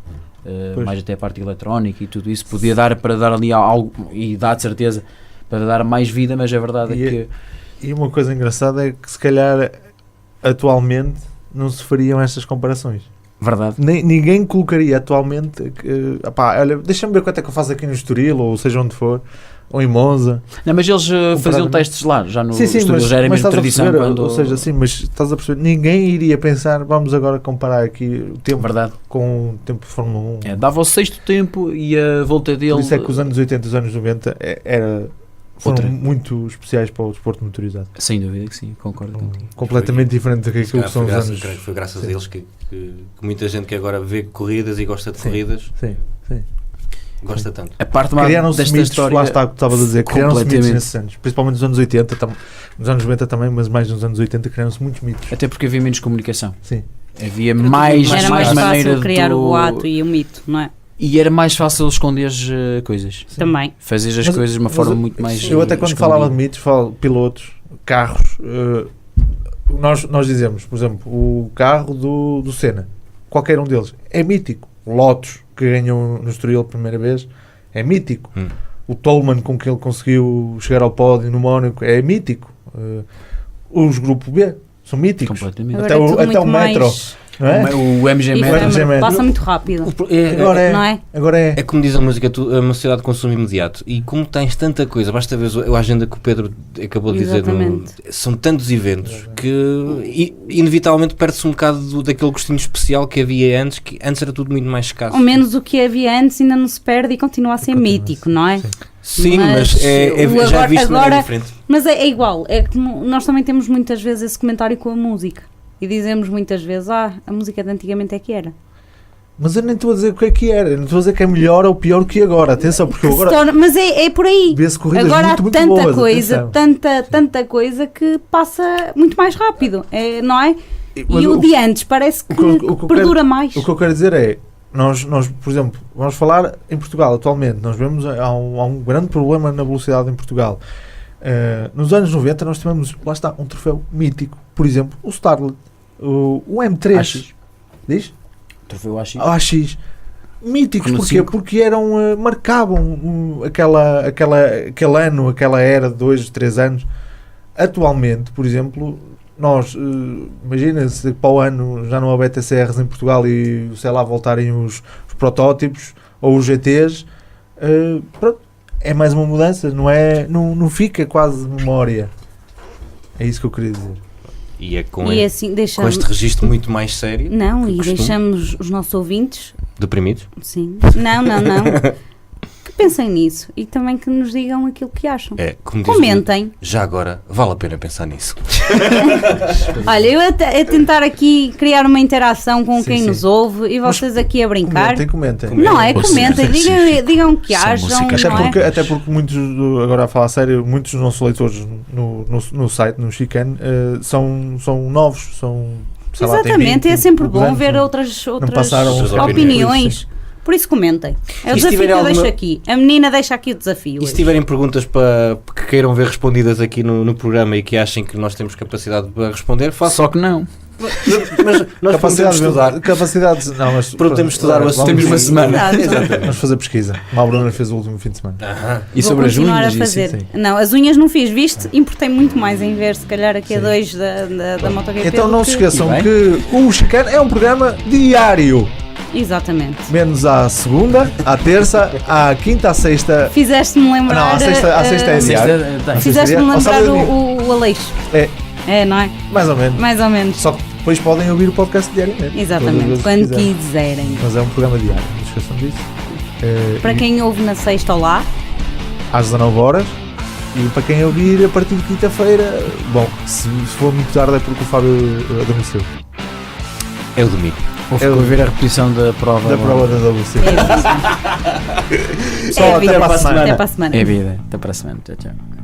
mais até a parte eletrónica e tudo isso, podia dar para dar ali algo, e dá de certeza para dar mais vida, mas a verdade é que... E uma coisa engraçada é que se calhar atualmente não se fariam estas comparações. Verdade. Ninguém colocaria atualmente olha, deixa-me ver quanto é que eu faço aqui no Estoril, ou seja onde for, ou em Monza. Não, mas eles faziam testes lá, já no Estoril, mas, já era mesmo tradição. Ou seja, sim, mas estás a perceber, ninguém iria pensar, vamos agora comparar aqui o tempo com o tempo de Fórmula 1. Dava o 6º tempo e a volta dele... Por isso é que os anos 80 e os anos 90 foram muito especiais para o desporto motorizado. Sem dúvida que sim, concordo contigo. Completamente diferente daquilo que são os anos... Creio que foi graças a eles que muita gente que agora vê corridas e gosta de corridas gosta tanto. A parte mais criaram-se desta mitos, história, lá está o que estava a dizer, criaram-se mitos nesses anos, principalmente nos anos 80, nos anos 90 também, mas mais nos anos 80 criaram-se muitos mitos. Até porque havia menos comunicação. Sim. Havia mais maneira de criar o boato e o mito, não é? E era mais fácil esconder as coisas. Sim. Também. Fazias as coisas de uma forma muito mais... Eu até quando falava de mitos, falo pilotos, carros, nós dizemos, por exemplo, o carro do Senna, qualquer um deles, é mítico. Lotus, que ganhou no Estoril a primeira vez, é mítico. O Toleman, com que ele conseguiu chegar ao pódio no Mónaco, é mítico. Os Grupo B são míticos. Completamente. Até o Metro. Não é? O MG Metro passa muito rápido. Agora é. É como diz a música, é uma sociedade de consumo imediato. E como tens tanta coisa, basta ver a agenda que o Pedro acabou de dizer. São tantos eventos que inevitavelmente perde-se um bocado daquele gostinho especial que havia antes, que antes era tudo muito mais escasso. Ao menos o que havia antes ainda não se perde e continua a ser mítico, não é? Sim, mas já visto de maneira diferente. Mas é igual, é que nós também temos muitas vezes esse comentário com a música. E dizemos muitas vezes, a música de antigamente é que era. Mas eu nem estou a dizer o que é que era, eu não estou a dizer que é melhor ou pior que agora, atenção, porque agora... Mas é por aí. Agora muito, há tanta boas, coisa, tanta coisa que passa muito mais rápido, não é? E o de antes parece que perdura mais. O que eu quero dizer é, nós, por exemplo, vamos falar em Portugal atualmente, nós vemos há um grande problema na velocidade em Portugal. Nos anos 90 nós tivemos, lá está, um troféu mítico, por exemplo, o Starlet, o M3, AX. Diz? Troféu AX. AX. Míticos, porquê? Porque marcavam aquele ano, aquela era de 2, 3 anos. Atualmente, por exemplo, nós, imagina se para o ano já não há BTCRs em Portugal e, sei lá, voltarem os protótipos ou os GTs, pronto, é mais uma mudança, não fica quase memória. É isso que eu queria dizer. E é com este registro muito mais sério. Não, e deixamos os nossos ouvintes deprimidos? Sim. Não. Que pensem nisso e também que nos digam aquilo que acham. Comentem. Já agora, vale a pena pensar nisso. Olha, eu a tentar aqui criar uma interação com quem nos ouve e vocês aqui a brincar. Comentem. Não é? Comentem, digam o que acham. Até porque muitos, agora a falar a sério, muitos dos nossos leitores no site, no Chicane, são novos, são... sei lá, tem Exatamente, 20, é sempre 20 bom anos, ver não- outras passaram outras opiniões. Por isso comentem. É o E se desafio que tiverem eu deixo alguma- aqui. A menina deixa aqui o desafio. E se hoje. tiverem perguntas que queiram ver respondidas aqui no programa e que achem que nós temos capacidade para responder, façam. Só que não. Mas nós podemos estudar. Capacidades, não, mas Podemos estudar o assunto. Temos uma semana. Exato. Exatamente. Vamos fazer pesquisa. Mal Bruna fez o último fim de semana. Aham. E Vou sobre as continuar unhas, a e assim, fazer. sim. Não, as unhas não fiz, viste? Importei muito mais em ver, se calhar, aqui a Sim. 2 da MotoGP. Então do não se que- esqueçam E bem? que o Chicane é um programa diário. Exatamente. Menos à segunda, à terça, à quinta, à sexta. Fizeste-me lembrar. Não, à sexta é diário. Fizeste-me Ao lembrar sábado e domingo. o Aleixo. É. É, não é? Mais ou menos. Mais ou menos. Só que depois podem ouvir o podcast diariamente. Todas as Exatamente. vezes que Quando quiserem. quiserem. Mas é um programa diário, não se esqueçam disso. Para E quem ouve na sexta, olá. às 19 horas. E para quem ouvir a partir de quinta-feira, bom, se for muito tarde é porque o Fábio adormeceu. É o domingo. Ou ficou a ver a repetição da prova. Da prova da WC. É Pessoal, vida. até para a semana. Até para a semana. É vida. Até para a semana. Tchau, tchau.